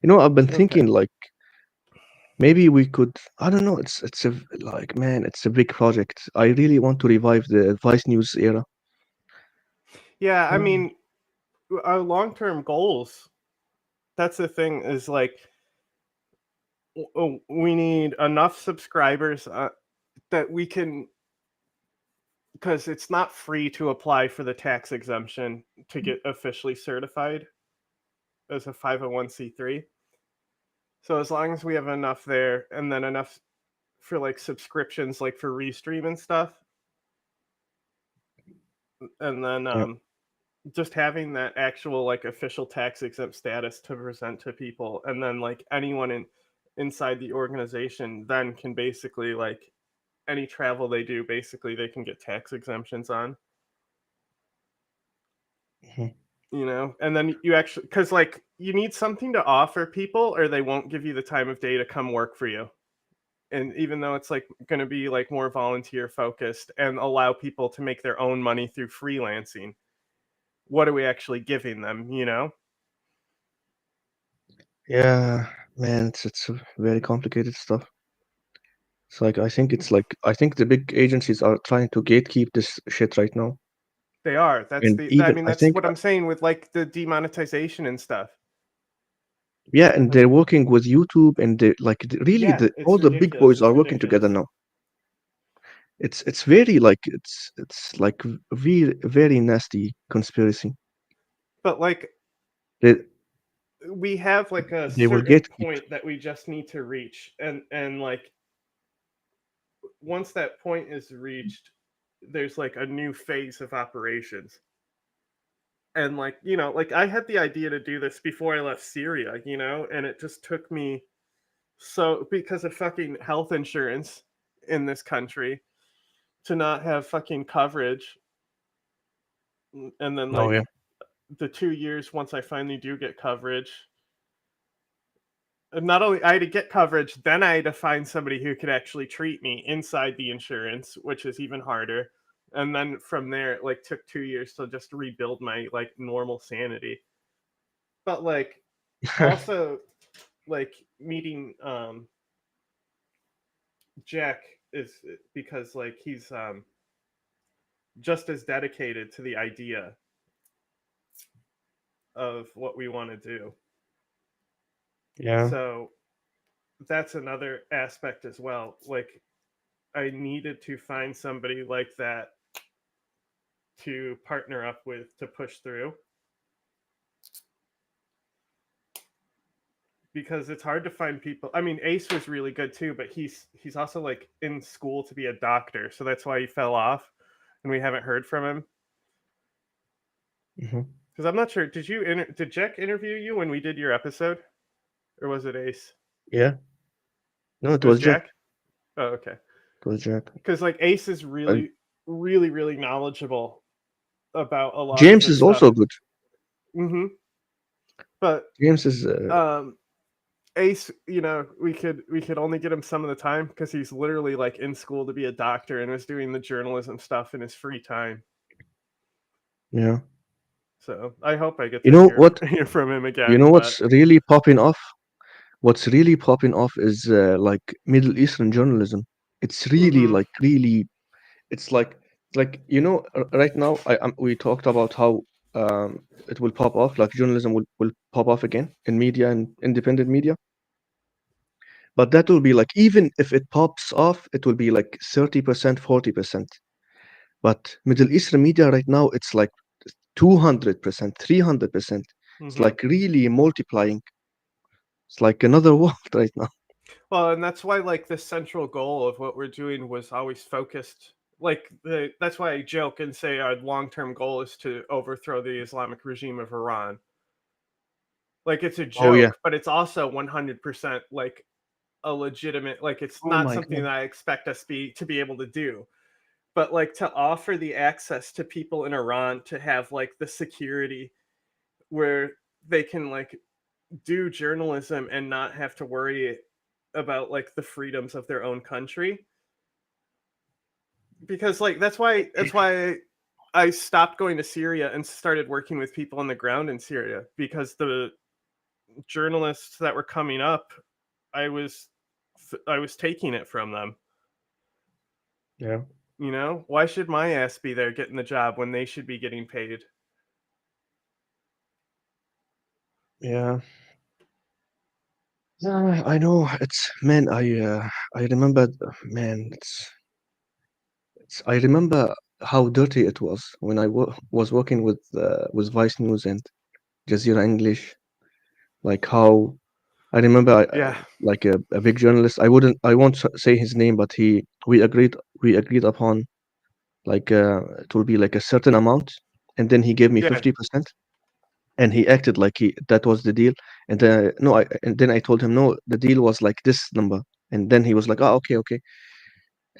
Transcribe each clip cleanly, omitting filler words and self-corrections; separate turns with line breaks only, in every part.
I've been
Okay.
thinking like maybe we could. I don't know. It's a big project. I really want to revive the Vice News era.
Yeah, I
Mm.
mean, our long-term goals, that's the thing, is like we need enough subscribers that we can, because it's not free to apply for the tax exemption to get officially certified as a 501c3. So as long as we have enough there, and then enough for like subscriptions, like for Restream and stuff, and then
Yeah.
just having that actual like official tax exempt status to present to people, and then like anyone inside the organization then can basically like any travel they do, basically they can get tax exemptions on,
Mhm.
and then you actually, because like you need something to offer people or they won't give you the time of day to come work for you. And even though it's like going to be like more volunteer focused and allow people to make their own money through freelancing, what are we actually giving them?
Yeah, man, it's a very complicated stuff. It's like I think the big agencies are trying to gatekeep this shit right now.
They are.
And even I
That's
think
what I'm saying with like the demonetization and stuff.
yeah, and
Like,
they're working with YouTube and really
yeah,
all
it's
the big
ridiculous.
boys
It's
are working together
ridiculous.
now. It's very like it's like very very nasty conspiracy.
But like
They
we have like a
they will
certain
gatekeep.
point that we just need to reach, and like once that point is reached, there's like a new phase of operations. And like, like I had the idea to do this before I left Syria, and it just took me, so because of fucking health insurance in this country, to not have fucking coverage. And then
Oh
like
yeah.
the 2 years once I finally do get coverage, not only I had to get coverage, then I had to find somebody who could actually treat me inside the insurance, which is even harder. And then from there, it like took 2 years to just rebuild my like normal sanity. But like also like meeting Jack is because like he's just as dedicated to the idea of what we want to do.
Yeah.
So that's another aspect as well. Like I needed to find somebody like that to partner up with to push through, because it's hard to find people. I mean, Ace was really good too, but he's also like in school to be a doctor, so that's why he fell off, and we haven't heard from him.
Hmm.
Because I'm not sure. Did Jack interview you when we did your episode, or was it Ace?
Yeah. No, it
It was
was Jack.
Jack. Oh, okay.
It was Jack.
Because like Ace is
And
really, really, really knowledgeable about a lot of
James
this
is
stuff.
also good.
Mm-hmm. But
James is
um, Ace, we could only get him some of the time because he's literally like in school to be a doctor and is doing the journalism stuff in his free time.
yeah.
So I hope I get
You
to
know
hear
what?
hear from him
You
again.
know
But
what's really popping off? What's really popping off is like Middle Eastern journalism. It's really
mm-hmm.
like really. It's like right now we talked about how it will pop off. Like journalism will pop off again in media and independent media. But that will be like even if it pops off, it will be like 30%, 40%. But Middle Eastern media right now, it's like 200%, 300%. It's
Mm-hmm.
like really multiplying. It's like another world right now.
Well, and that's why like the central goal of what we're doing was always focused. Like that's why I joke and say our long term goal is to overthrow the Islamic regime of Iran. Like it's a
Oh yeah.
joke, but it's also 100% like a legitimate, like it's
Oh
not
my
something
God.
that I expect us to be able to do. But like to offer the access to people in Iran to have like the security where they can like do journalism and not have to worry about like the freedoms of their own country. Because like that's why I stopped going to Syria and started working with people on the ground in Syria, because journalists that were coming up, I was taking it from them.
Yeah.
You know, why should my ass be there getting the job when they should be getting paid?
Yeah. Yeah, I know. It's man, I remember man, I remember how dirty it was when I was working with Vice News and Jazeera English. Like how I remember,
Yeah,
like a big journalist. I won't say his name, but we agreed upon like it will be like a certain amount, and then he gave me
yeah,
50%, and he acted like he that was the deal. And then no, and then I told him no, the deal was like this number, and then he was like, oh, okay, okay.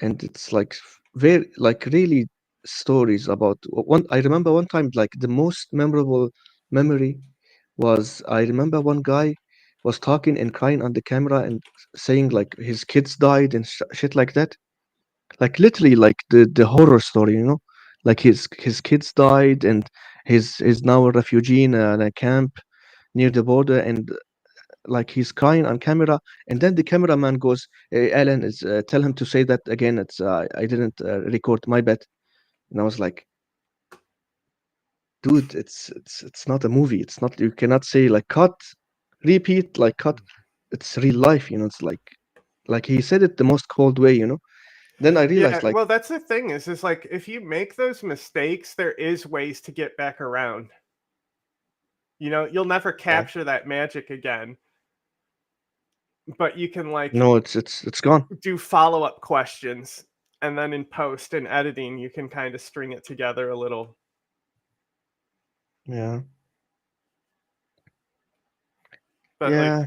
And it's like very like really stories about one. I remember one time like the most memorable memory was I remember one guy was talking and crying on the camera and saying like his kids died and shit like that, like literally like the horror story, you know, like his kids died and he's now a refugee in a camp near the border, and like he's crying on camera, and then the cameraman goes, hey, Alan, is tell him to say that again. It's I didn't record, my bad. And I was like, dude, it's not a movie. It's not, you cannot say like cut, repeat, like cut. It's real life, you know. It's like he said it the most cold way, you know. Then I
yeah.
realized like,
Well, that's the thing is like if you make those mistakes, there is ways to get back around. You know, you'll never
yeah,
capture that magic again, but you can like
no, it's gone.
do follow up questions, and then in post and editing, you can kind of string it together a little.
Yeah,
But like,
yeah.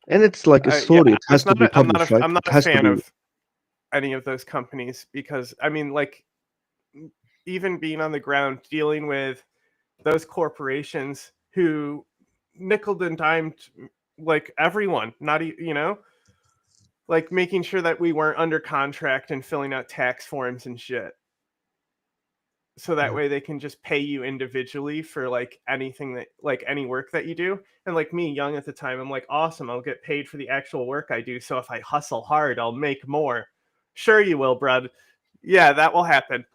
And it's like a
yeah,
story. It has to be published, right?
I'm not
It
a
has to
fan
be.
of any of those companies because I mean, like, even being on the ground dealing with those corporations who nickel and dimed like everyone, not you know, like making sure that we weren't under contract and filling out tax forms and shit. So that
Yeah,
way they can just pay you individually for like anything that like any work that you do. And like me, young at the time, I'm like, awesome, I'll get paid for the actual work I do. So if I hustle hard, I'll make more. Sure you will, Brad. Yeah, that will happen.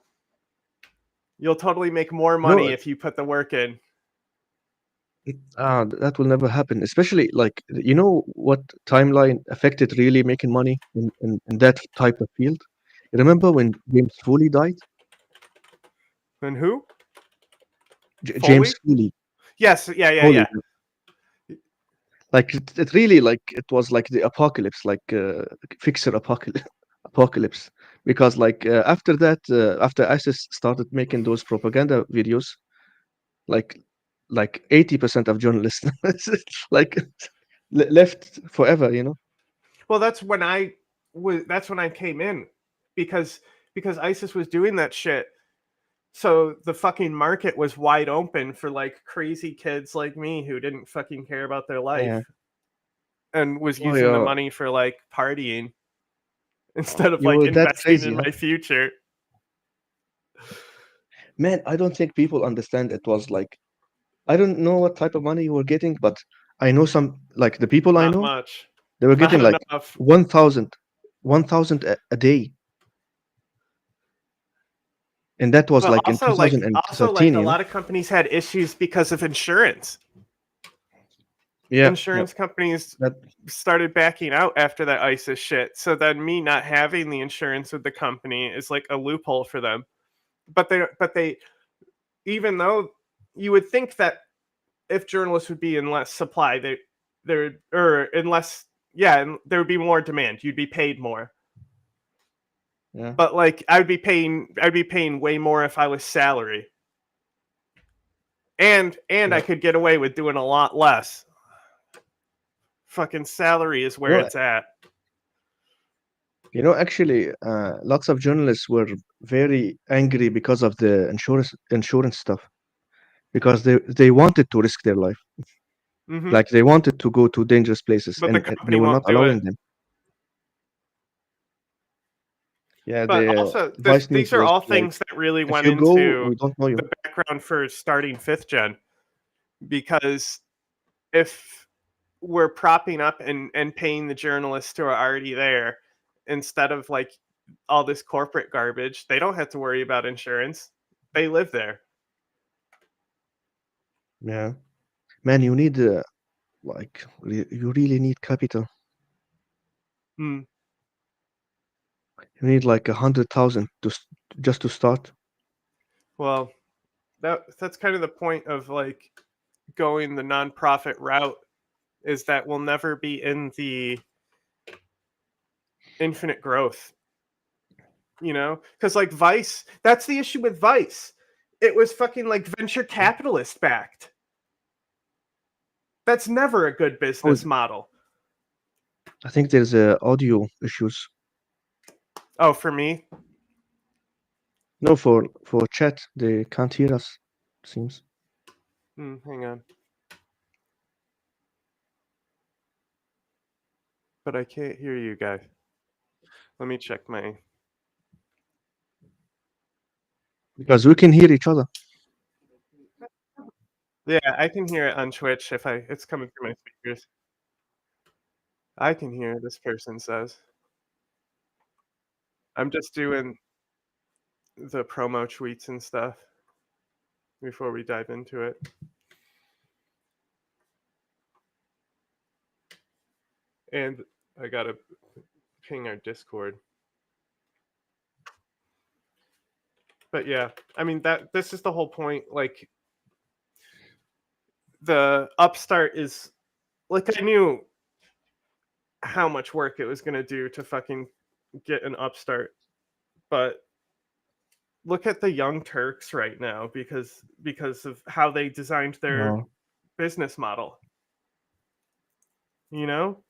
You'll totally make more
no,
money if you put the work in.
that will never happen. Especially like, you know what timeline affected really making money in that type of field? Remember when James Foley died?
And who?
James
Foley?
Foley,
Yes, yeah, yeah,
Foley.
yeah.
Like it really like it was like the apocalypse, like fixer apocalypse, apocalypse. Because like after that, after ISIS started making those propaganda videos, like 80% of journalists like left forever, you know.
Well, that's when I came in because ISIS was doing that shit. So the fucking market was wide open for like crazy kids like me who didn't fucking care about their
Yeah.
life and was
Oh
using the
yeah,
money for like partying instead of
you
like
were that
investing
crazy,
in
huh?
my future.
Man, I don't think people understand it was like, I don't know what type of money you were getting, but I know some, like the people I
Not
know,
much.
they were
Not
getting like
enough.
1,000, 1,000 a day, and that was
But
like in
also like
2013,
a
you know.
lot of companies had issues because of insurance.
Yeah, yeah,
Insurance companies
that,
started backing out after that ISIS shit. So then me not having the insurance with the company is like a loophole for them. But they even though you would think that if journalists would be in less supply, there or in less yeah, and there would be more demand. You'd be paid more.
yeah,
But like I'd be paying way more if I was salary. And I
yeah.
could get away with doing a lot less. Fucking salary is
You
where
know,
it's at.
actually, lots of journalists were very angry because of the insurance stuff, because they wanted to risk their life,
Hmm.
like they wanted to go to dangerous places,
But the
and they
company
were not
won't do it.
allowing them. Yeah,
But
the
also,
Vice News
these are
was
all
like,
things that really
if
went
you go,
into
we don't know you.
the background for starting fifth gen because if we're propping up and paying the journalists who are already there instead of like all this corporate garbage, they don't have to worry about insurance. They live there.
Yeah, man, you need you really need capital.
Hmm.
You need like 100,000 just to start.
Well, that's kind of the point of like going the nonprofit route, is that we'll never be in the infinite growth, because like Vice, that's the issue with Vice. It was fucking like venture capitalist backed. That's never a good
Oh,
business model.
I think there's audio issues.
Oh, for me.
No, for chat, they can't hear us. Seems.
Hang on. But I can't hear you guys. Let me check my.
Because we can hear each other.
Yeah, I can hear it on Twitch if it's coming through my speakers. I can hear, this person says. I'm just doing the promo tweets and stuff before we dive into it. And I gotta ping our Discord. But yeah, I mean, this is the whole point. Like, the upstart is like, I knew how much work it was gonna do to fucking get an upstart, but look at the Young Turks right now because of how they designed their
No.
business model. You know?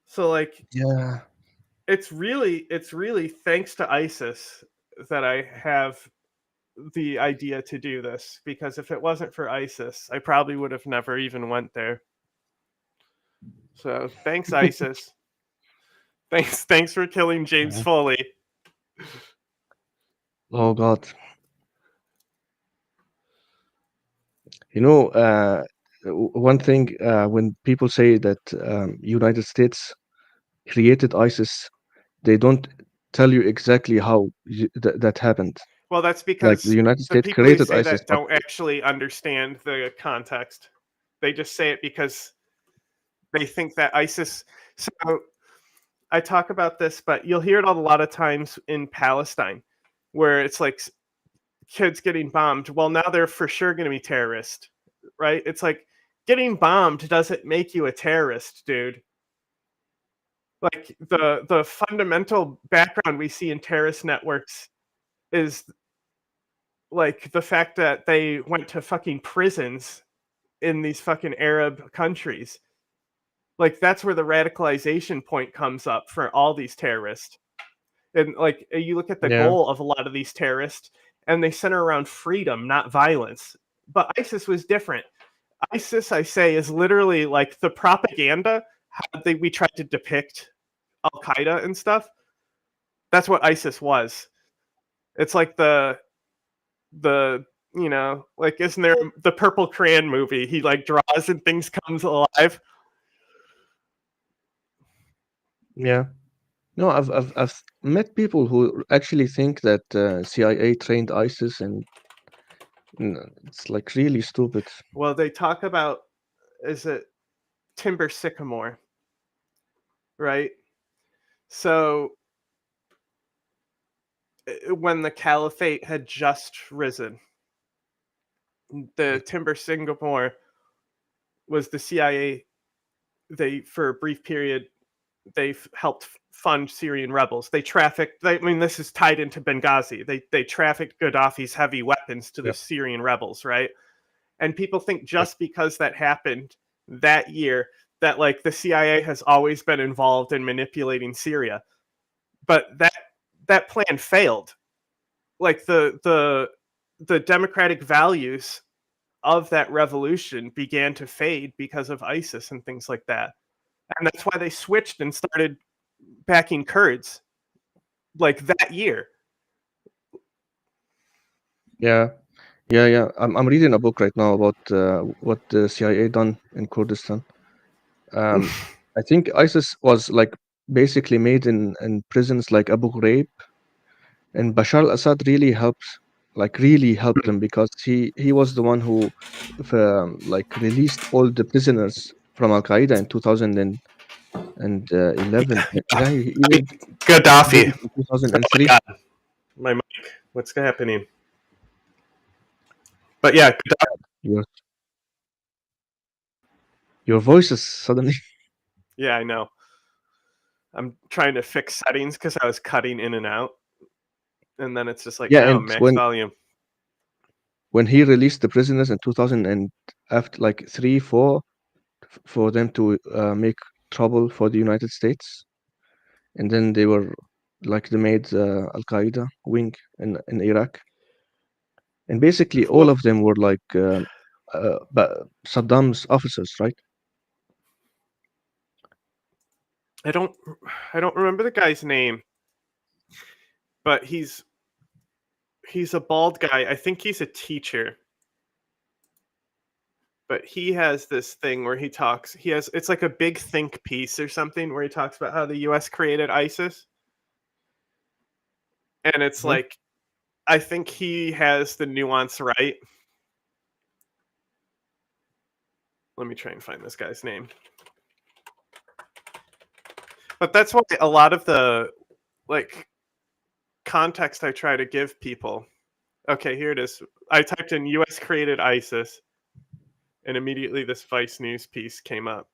So like,
Yeah.
it's really thanks to ISIS that I have the idea to do this, because if it wasn't for ISIS, I probably would have never even went there. So, thanks ISIS. Thanks for killing James
Yeah.
Foley.
Oh God. You know, one thing when people say that United States created ISIS, they don't tell you exactly how that happened.
Well, that's
Like the
because
United
the
States
people who
created
say
ISIS,
that
but
don't actually understand the context. They just say it because they think that ISIS. So I talk about this, but you'll hear it a lot of times in Palestine, where it's like kids getting bombed. Well, now they're for sure going to be terrorists, right? It's like, getting bombed doesn't make you a terrorist, dude. Like, the fundamental background we see in terrorist networks is like the fact that they went to fucking prisons in these fucking Arab countries. Like, that's where the radicalization point comes up for all these terrorists. And like, you look at the
yeah,
goal of a lot of these terrorists, and they center around freedom, not violence. But ISIS was different. ISIS, I say, is literally like the propaganda, how we tried to depict Al Qaeda and stuff. That's what ISIS was. It's like the like, isn't there the Purple Crayon movie? He like draws and things comes alive.
yeah. No, I've met people who actually think that CIA trained ISIS, and it's like really stupid.
Well, they talk about, is it Timber Sycamore, right? So when the caliphate had just risen, the Timber Sycamore was the CIA. They, for a brief period, they helped fund Syrian rebels. They trafficked. I mean, this is tied into Benghazi. They trafficked Gaddafi's heavy weapons to the
Yep,
Syrian rebels, right? And people think
yep,
just because that happened that year, that like the CIA has always been involved in manipulating Syria, but that plan failed. Like, the democratic values of that revolution began to fade because of ISIS and things like that. And that's why they switched and started backing Kurds like that year.
yeah. Yeah. I'm reading a book right now about what the CIA done in Kurdistan. I think ISIS was like basically made in prisons like Abu Ghraib, and Bashar al-Assad really helped them because he was the one who like released all the prisoners from Al-Qaeda in 2011. Yeah, he even did
Gaddafi.
it in
Oh my
2003.
god, my mic. What's happening? But yeah,
Your your voice is suddenly
yeah, I know. I'm trying to fix settings because I was cutting in and out, and then it's just like
yeah.
no
And
max volume.
when he released the prisoners in 2000 and after like 3 4 for them to make trouble for the United States, and then they were like they made Al-Qaeda wing in Iraq, and basically all
Well,
of them were like Saddam's officers, right?
I don't remember the guy's name, but he's a bald guy. I think he's a teacher. But he has this thing where he talks. It's like a big think piece or something where he talks about how the U.S. created ISIS, and it's
Mhm.
like I think he has the nuance right. Let me try and find this guy's name. But that's why a lot of the like context I try to give people. Okay, here it is. I typed in U.S. created ISIS, and immediately this Vice News piece came up.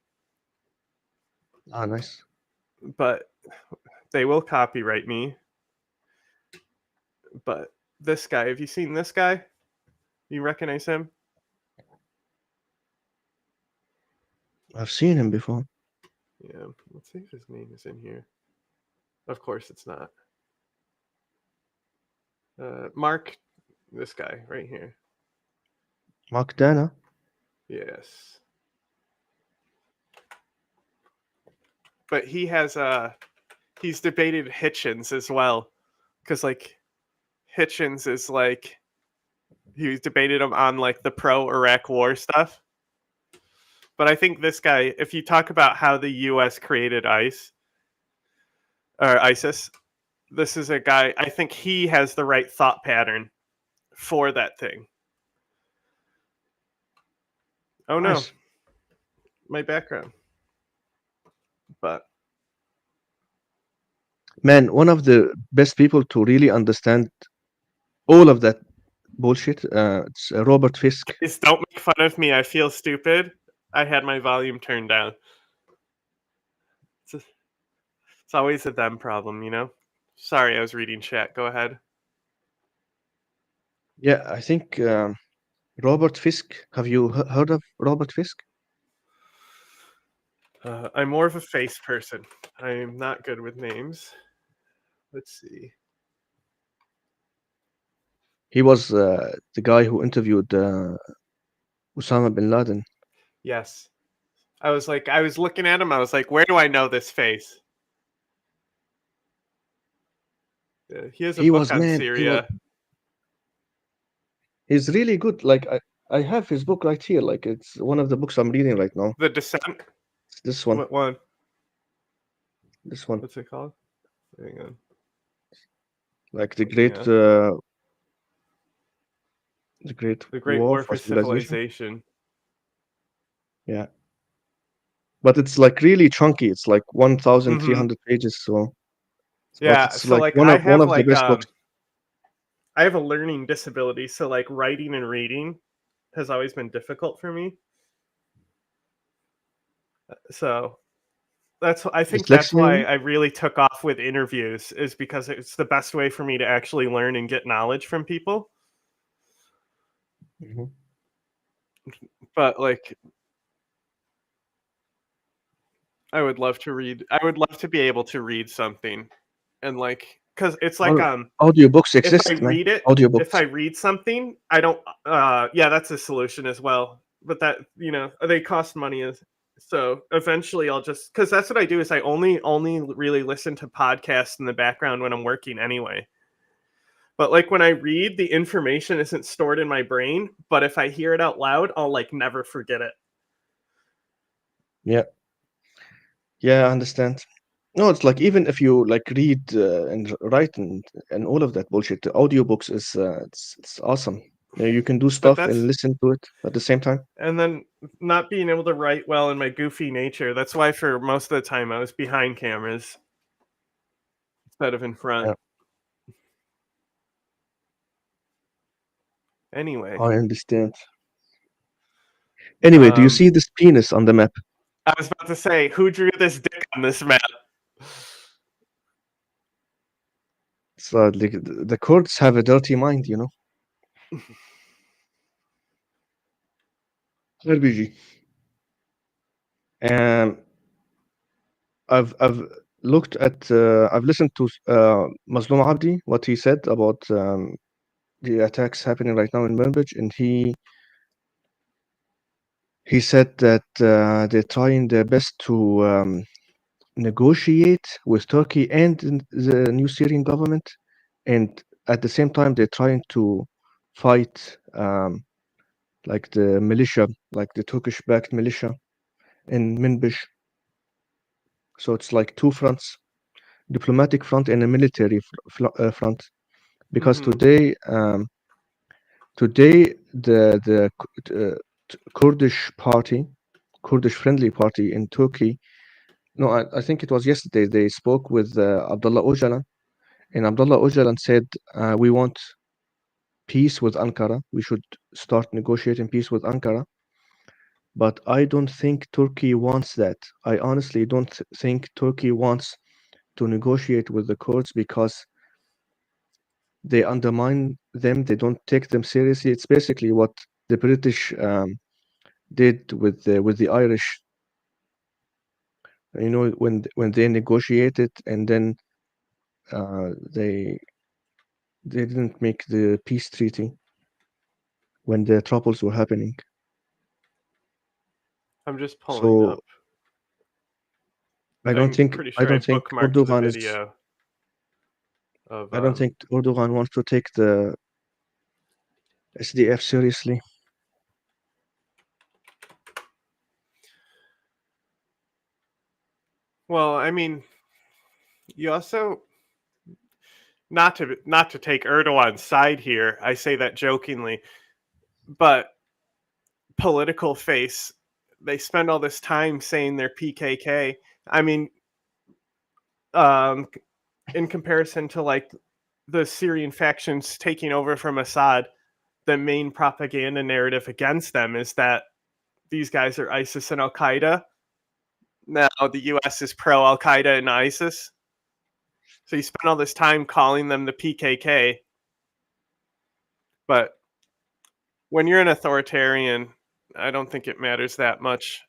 Ah, nice.
But they will copyright me. But this guy, have you seen this guy? You recognize him?
I've seen him before.
Yeah. Let's see if his name is in here. Of course it's not. Mark, this guy right here.
Mark Dana.
Yes. But he's debated Hitchens as well. Because like Hitchens is like he debated him on like the pro-Iraq war stuff. But I think this guy, if you talk about how the U.S. created ISIS, this is a guy. I think he has the right thought pattern for that thing. Oh no,
Nice.
my background. But
Man, one of the best people to really understand all of that bullshit. It's Robert Fisk.
please don't make fun of me. I feel stupid. I had my volume turned down. It's always a them problem, you know. Sorry, I was reading chat. Go ahead.
Yeah, I think Robert Fisk. Have you heard of Robert Fisk?
I'm more of a face person. I'm not good with names. Let's see.
He was the guy who interviewed Osama bin Laden.
Yes. I was looking at him. I was like, where do I know this face? He has a
He
book
was
on
man. He was.
Syria.
He's really good. Like I have his book right here. Like it's one of the books I'm reading right now.
The Descent.
It's this one.
What one?
This one.
What's it called? Hang on.
Like
Yeah.
the Great
The Great
War
War
for
for
Civilization.
Civilization.
Yeah, but it's like really chunky. It's like
Mm-hmm.
1,300 pages. So, but
Yeah.
it's
So
like
like I
one
have
of the best books.
I have a learning disability, so like writing and reading has always been difficult for me. So I think that's
Dyslexia, you
why
mean?
I really took off with interviews is because it's the best way for me to actually learn and get knowledge from people.
Mhm.
But like I would love to read. I would love to be able to read something and like cuz it's like
Au- Audiobooks
if I
exist, man.
read it, if I
Audiobooks.
read something, I don't yeah, that's a solution as well. But that, you know, they cost money as so eventually I'll just cuz that's what I do is I only really listen to podcasts in the background when I'm working anyway. But like when I read, the information isn't stored in my brain, but if I hear it out loud, I'll like never forget it.
Yeah, yeah, I understand. No, it's like even if you like read and write and all of that bullshit, the audiobooks is it's awesome. You can do
But
stuff and
that's
listen to it at the same time.
and then not being able to write well in my goofy nature. That's why for most of the time I was behind cameras instead of in front.
Yeah,
Anyway,
I understand. Anyway, do you
um
see this penis on the map?
I was about to say, who drew this dick on this map?
It's like the Kurds have a dirty mind, you know. RPG. Um, I've looked at I've listened to Mazlum Abdi, what he said about the attacks happening right now in Manbij, and he said that they're trying their best to negotiate with Turkey and the new Syrian government, and at the same time they're trying to fight like the militia, like the Turkish-backed militia in Manbij. So it's like two fronts, diplomatic front and a military front. Because
Mm-hmm.
today the Kurdish party, Kurdish friendly party in Turkey. No, I think it was yesterday. They spoke with Abdullah Öcalan, and Abdullah Öcalan said, "We want peace with Ankara. We should start negotiating peace with Ankara." But I don't think Turkey wants that. I honestly don't think Turkey wants to negotiate with the Kurds because they undermine them. They don't take them seriously. It's basically what the British did with the Irish. You know, when they negotiated and then they didn't make the peace treaty when the troubles were happening.
I'm just pulling
So
up. I'm pretty
I
sure I
don't think
bookmarked the video of
I don't think Erdogan wants to take the SDF seriously.
well, I mean, you also not to take Erdogan's side here. I say that jokingly, but political face, they spend all this time saying they're PKK. I mean, um, in comparison to like the Syrian factions taking over from Assad, the main propaganda narrative against them is that these guys are ISIS and Al Qaeda. Now the US is pro Al Qaeda and ISIS. So you spend all this time calling them the PKK, but when you're an authoritarian, I don't think it matters that much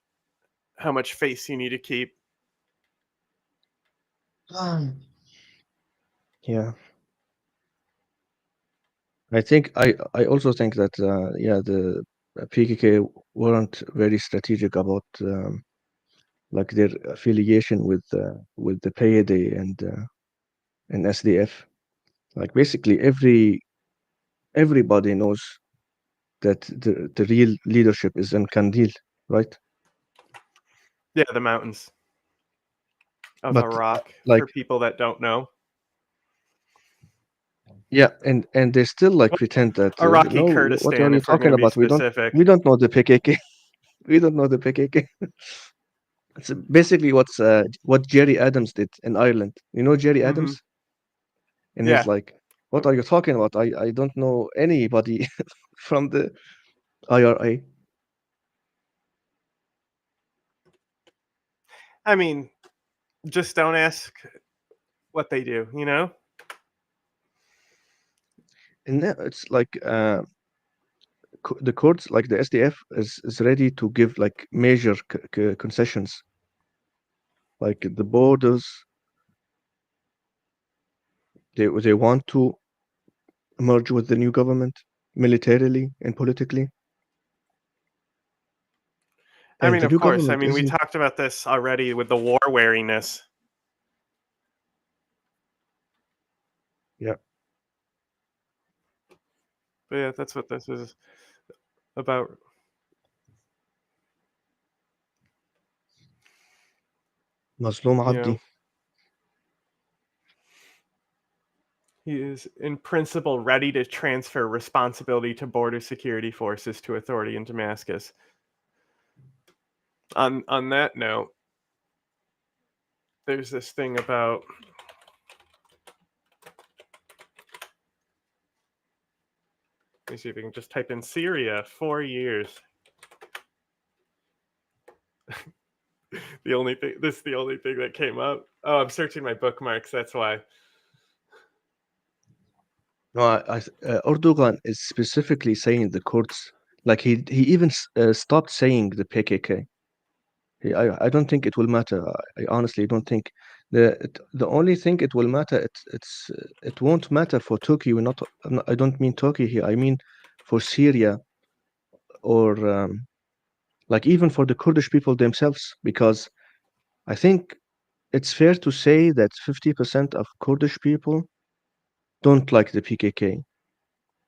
how much face you need to keep.
Yeah, I also think that yeah, the PKK weren't very strategic about like their affiliation with the PYD and SDF. Like basically everybody knows that the real leadership is in Kandil, right?
Yeah, the mountains of
But
Iraq
like
for people that don't know.
yeah, and they still like pretend that
Iraqi
no, what are
Kurdistan,
you
if we're going
talking
to be
about?
specific.
We don't know the PKK. We don't know the PKK. It's basically what Jerry Adams did in Ireland. You know Jerry
Hmm.
Adams, and he's
Yeah.
like, "What are you talking about? I don't know anybody from the IRA."
I mean, just don't ask what they do, you know?
And it's like the courts, like the SDF, is ready to give like major concessions, like the borders. They want to merge with the new government militarily and politically,
I
and
mean,
the
of
new
course. I
government
mean, we
isn't.
talked about this already with the war wariness.
Yeah,
But yeah, that's what this is about.
مظلوم
You
عبدي.
know, he is in principle ready to transfer responsibility to border security forces to authority in Damascus. On that note, there's this thing about let me see if we can just type in Syria 4 years. This is the only thing that came up. Oh, I'm searching my bookmarks, that's why.
No, Erdogan is specifically saying the Kurds. Like he even stopped saying the PKK. I don't think it will matter. I honestly don't think the only thing it will matter. It won't matter for Turkey. I don't mean Turkey here. I mean for Syria or like even for the Kurdish people themselves, because I think it's fair to say that 50% of Kurdish people don't like the PKK.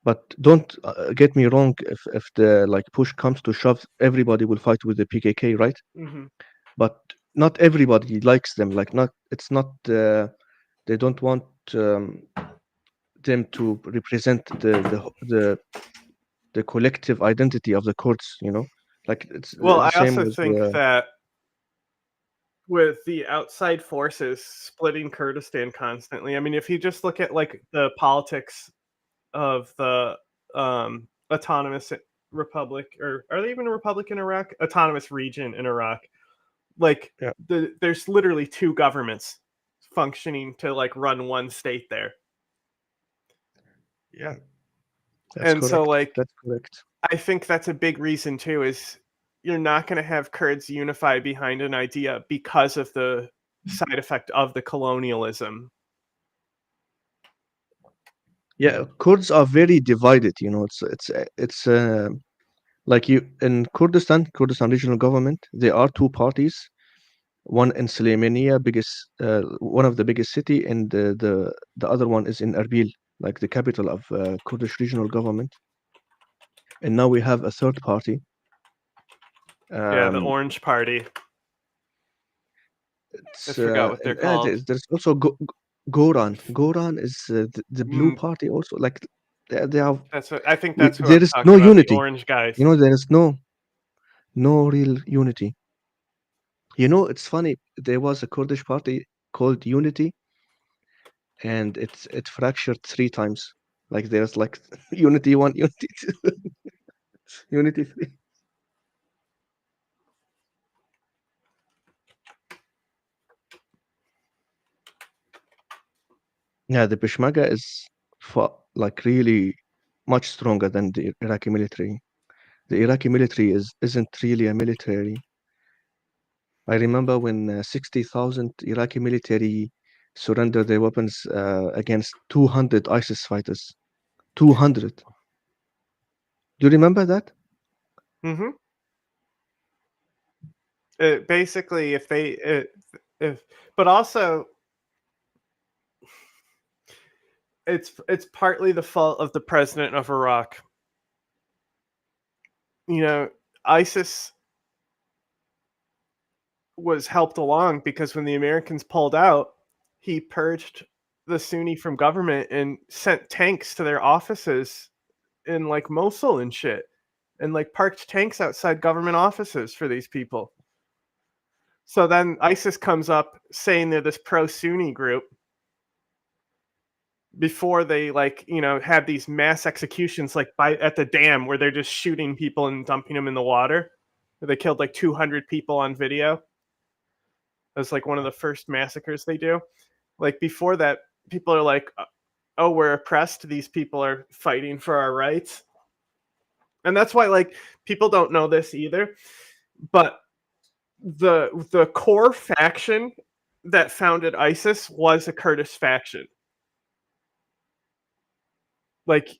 But don't get me wrong. If the like push comes to shove, everybody will fight with the PKK, right?
Mm-hmm.
But not everybody likes them. Like not, it's not. They don't want them to represent the collective identity of the Kurds. You know, like it's
Well,
the
I
same
also
with.
think that with the outside forces splitting Kurdistan constantly, I mean, if you just look at like the politics of the autonomous republic, or are they even a republic in Iraq? Autonomous region in Iraq. Like
Yeah,
there's literally two governments functioning to like run one state there.
yeah, that's
And so
correct.
like
That's correct.
I think that's a big reason too is you're not going to have Kurds unify behind an idea because of the side effect of the colonialism.
Yeah, Kurds are very divided. You know, it's like you in Kurdistan regional government. There are two parties. One in Suleimania, one of the biggest city, and the other one is in Erbil, like the capital of Kurdish regional government. And now we have a third party.
Yeah, the
Um,
Orange Party. I
it's
forgot what they're
and
called.
there's also Goran. Goran is the blue
Mm,
party also. Like they are.
I think that's who
There
I'm
is no
talking about. The
unity.
orange guys.
You know, there is no real unity. You know, it's funny. There was a Kurdish party called Unity, and it fractured three times. Like there's like Unity 1, Unity 2, Unity 3. Yeah, the Peshmerga is like really much stronger than the Iraqi military. The Iraqi military isn't really a military. I remember when 60,000 Iraqi military surrendered their weapons against 200 ISIS fighters. 200. Do you remember that?
Mm-hmm. Basically, if but also it's partly the fault of the president of Iraq. You know, ISIS was helped along because when the Americans pulled out, he purged the Sunni from government and sent tanks to their offices in like Mosul and shit, and like parked tanks outside government offices for these people. So then ISIS comes up saying they're this pro Sunni group before they like had these mass executions like at the dam where they're just shooting people and dumping them in the water. They killed like 200 people on video. That's like one of the first massacres they do. Like before that, people are like, "Oh, we're oppressed. These people are fighting for our rights," and that's why like people don't know this either. But the core faction that founded ISIS was a Kurdish faction. Like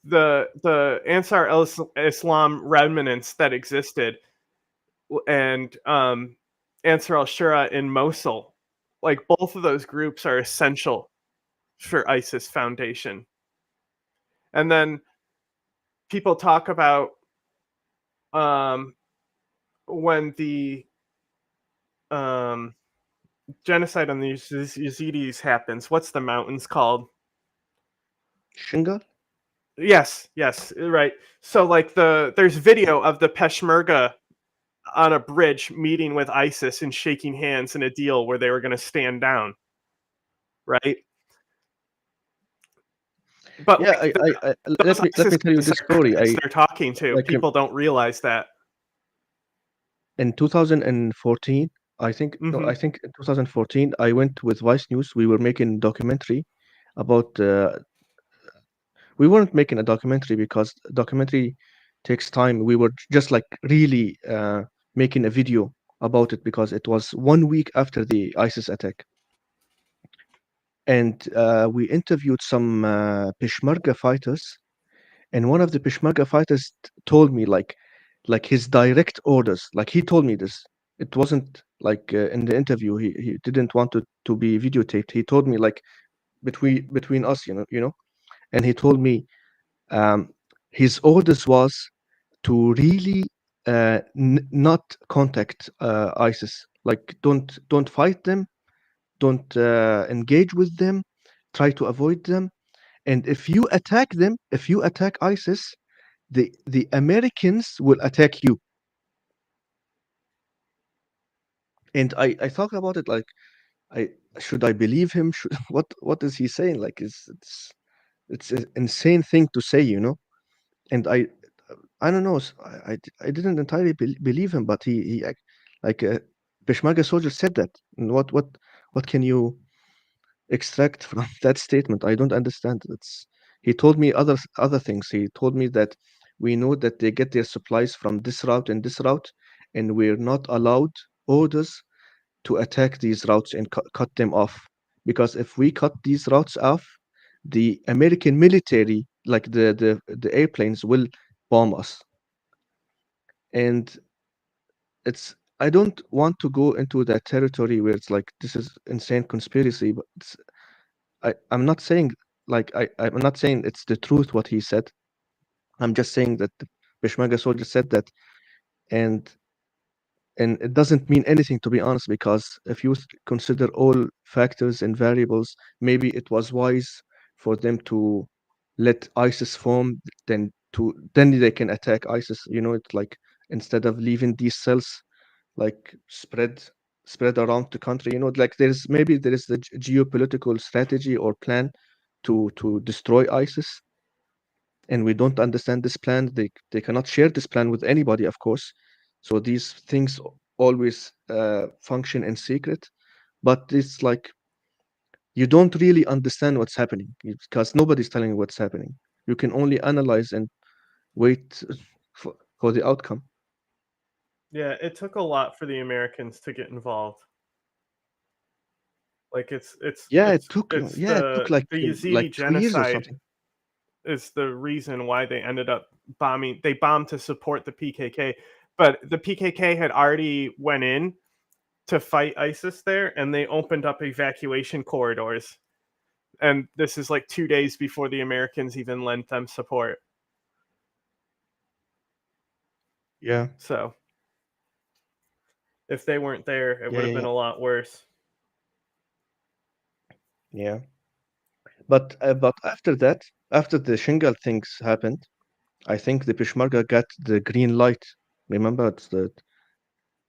the Ansar al-Islam remnants that existed, and Ansar al-Shura in Mosul, like both of those groups are essential for ISIS foundation. And then people talk about um, when the um, genocide on the Yazidis happens. What's the mountains called?
Shingal?
Yes, yes, right. So like there's video of the Peshmerga on a bridge meeting with ISIS and shaking hands in a deal where they were going to stand down, right? But
Yeah,
like
let
those
me
ISIS
tell you
guys
this
are
story.
Kurds they're talking to.
Like
People don't realize that.
in 2014, I think no,
Hmm.
I think in 2014, I went with Vice News. We were making documentary about. We weren't making a documentary because documentary takes time. We were just like really making a video about it because it was 1 week after the ISIS attack, and we interviewed some Peshmerga fighters. And one of the Peshmerga fighters told me like his direct orders. Like he told me this. It wasn't like in the interview. He didn't want to be videotaped. He told me like between us, you know. And he told me um, his orders was to really not contact ISIS. Like don't fight them. Don't engage with them. Try to avoid them. And if you attack ISIS, the Americans will attack you. And I thought about it like I should I believe him? Should, what is he saying? Like it's an insane thing to say, you know. And I don't know. I didn't entirely believe him, but like Peshmerga soldier said that. And what can you extract from that statement? I don't understand. It's he told me other things. He told me that we know that they get their supplies from this route and this route, and we're not allowed orders to attack these routes and cut them off. Because if we cut these routes off, the American military, like the airplanes, will bomb us. And it's I don't want to go into that territory where it's like this is insane conspiracy, but I'm not saying I'm not saying it's the truth what he said. I'm just saying that the Peshmerga soldier said that, and it doesn't mean anything to be honest, because if you consider all factors and variables, maybe it was wise for them to let ISIS form, then they can attack ISIS. You know, it's like instead of leaving these cells like spread around the country. You know, like there is the geopolitical strategy or plan to destroy ISIS, and we don't understand this plan. They cannot share this plan with anybody, of course. So these things always function in secret. But it's like you don't really understand what's happening because nobody's telling you what's happening. You can only analyze and wait for the outcome.
Yeah, it took a lot for the Americans to get involved. Like it's
Yeah, it took
the
like
Yazidi
2 years or
genocide
something.
is the reason why they ended up bombing. They bombed to support the PKK, but the PKK had already went in to fight ISIS there, and they opened up evacuation corridors. And this is like 2 days before the Americans even lent them support.
Yeah,
So if they weren't there, it
yeah,
would have
yeah,
been
yeah,
a lot worse.
yeah. But after that, after the Shingal things happened, I think the Peshmerga got the green light. Remember, to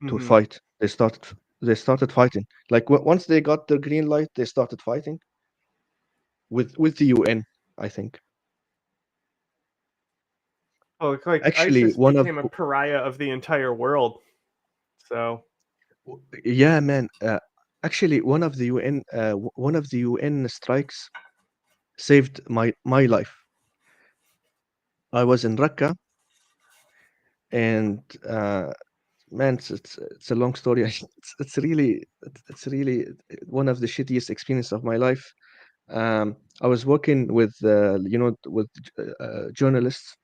Hmm.
fight. They started fighting. Like once they got the green light, they started fighting with the UN, I think.
Oh, it's like
Actually,
ISIS
one of
became a pariah of the entire world. So,
yeah, man. Actually, one of the UN strikes saved my life. I was in Raqqa, and man, it's a long story. It's really one of the shittiest experience of my life. I was working with with journalists,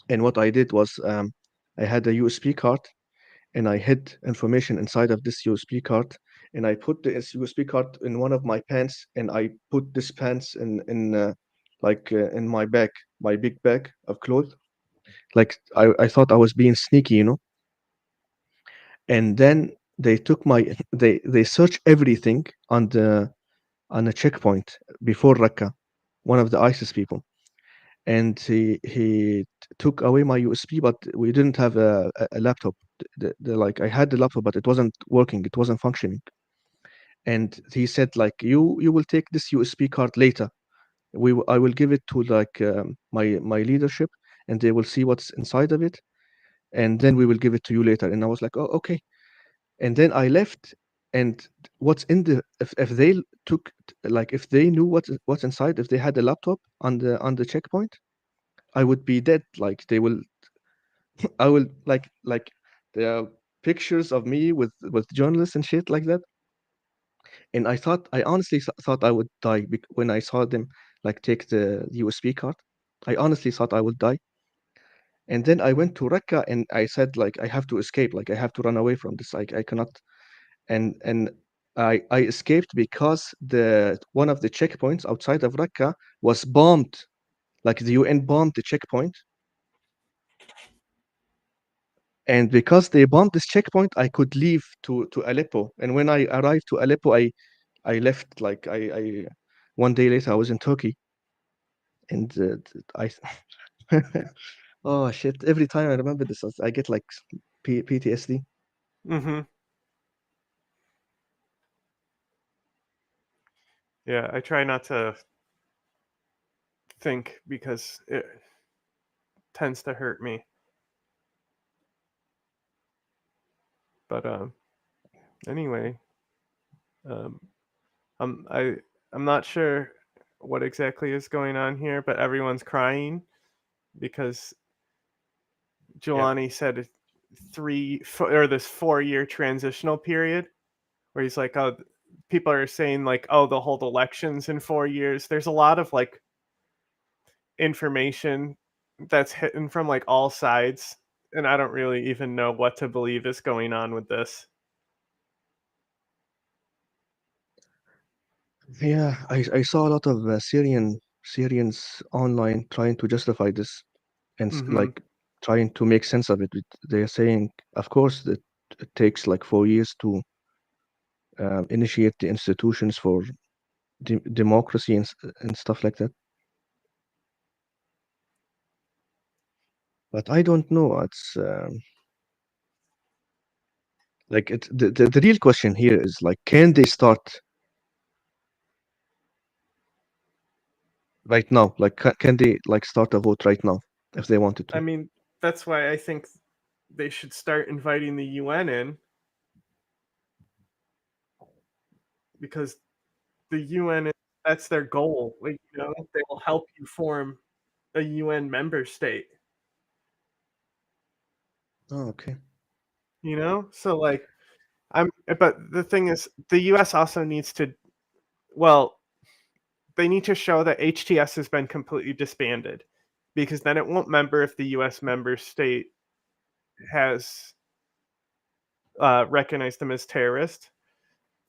and what I did was I had a USB card, and I hid information inside of this USB card, and I put the USB card in one of my pants, and I put this pants in like in my bag, my big bag of clothes. Like I thought I was being sneaky, you know. And then they took my they searched everything on a checkpoint before Raqqa, one of the ISIS people, and he took away my USB, but we didn't have a laptop. Like I had the laptop, but it wasn't working, it wasn't functioning. And he said like you will take this USB card later. I will give it to like my leadership, and they will see what's inside of it, and then we will give it to you later. And I was like, oh, okay. And then I left, and what's in the if they took like if they knew what's inside, if they had a laptop on the checkpoint, I would be dead. Like they will, I will like there are pictures of me with journalists and shit like that. And I honestly thought I would die when I saw them like take the USB card. I honestly thought I would die. And then I went to Raqqa and I said like I have to escape, like I have to run away from this. I cannot. And I escaped because the one of the checkpoints outside of Raqqa was bombed. Like the UN bombed the checkpoint, and because they bombed this checkpoint, I could leave to Aleppo. And when I arrived to Aleppo, I left. Like I 1 day later I was in Turkey, and I oh shit! Every time I remember this, I get like PTSD.
Mm-hmm. Yeah, I try not to think because it tends to hurt me. But anyway, um, I'm I I'm not sure what exactly is going on here, but everyone's crying because
Yeah.
Jelani said or this 4 year transitional period where he's like, oh, people are saying like, oh, they'll hold elections in 4 years. There's a lot of like information that's hitting from like all sides, and I don't really even know what to believe is going on with this.
Yeah, I saw a lot of Syrians online trying to justify this and
Mm-hmm.
like trying to make sense of it. They're saying, of course, that it takes like 4 years to initiate the institutions for democracy and stuff like that. But I don't know. It's like the real question here is like, can they start right now? Like, can they like start a vote right now if they wanted
I
to?
mean, that's why I think they should start inviting the UN in, because the UN, that's their goal. Like, they will help you form a UN member state.
Oh, okay.
So like but the thing is, the US also needs to, well, they need to show that HTS has been completely disbanded, because then it won't member if the US member state has recognized them as terrorists,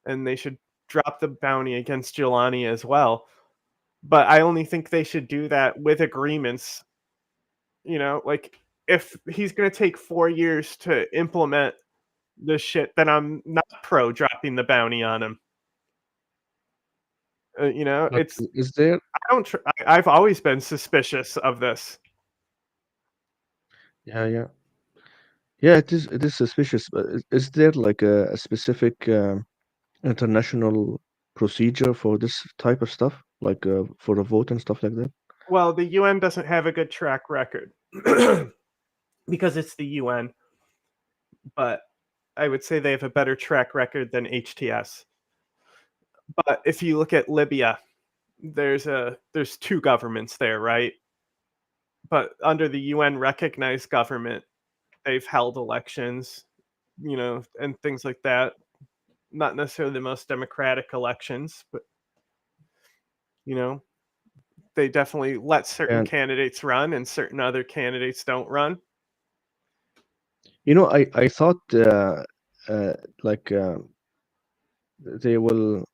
and they should drop the bounty against Giuliani as well. But I only think they should do that with agreements. Like, if he's going to take 4 years to implement this shit, then I'm not pro dropping the bounty on him.
But
It's
is there?
I don't. I've always been suspicious of this.
Yeah, yeah, yeah. It is suspicious. But is there like a specific international procedure for this type of stuff, like for a vote and stuff like that?
Well, the UN doesn't have a good track record because it's the UN, but I would say they have a better track record than HTS. But if you look at Libya, there's two governments there, right? But under the UN recognized government, they've held elections, and things like that. Not necessarily the most democratic elections, but you know, they definitely let certain
And
candidates run and certain other candidates don't run.
I thought uh, like they will.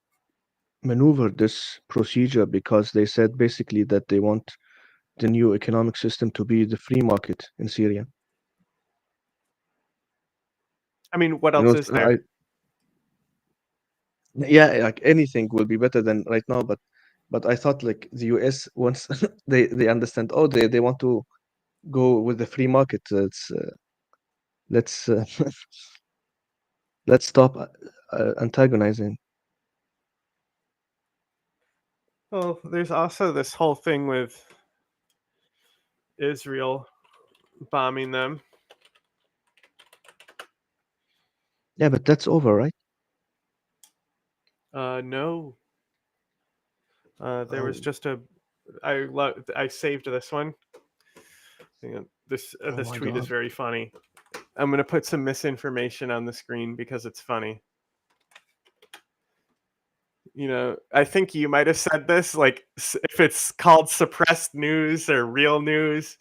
maneuvered this procedure because they said basically that they want the new economic system to be the free market in Syria.
I mean, what
You
else
know,
is there?
yeah, like anything will be better than right now, but I thought like the US once they understand, oh, they want to go with the free market. It's let's let's stop antagonizing.
Well, there's also this whole thing with Israel bombing them.
Yeah, but that's over, right?
No, there was
Oh,
just a. I saved this one. Hang on.
oh
This
my
tweet is
God.
very funny. I'm gonna put some misinformation on the screen because it's funny. You know, I think you might have said this, like if it's called suppressed news or real news,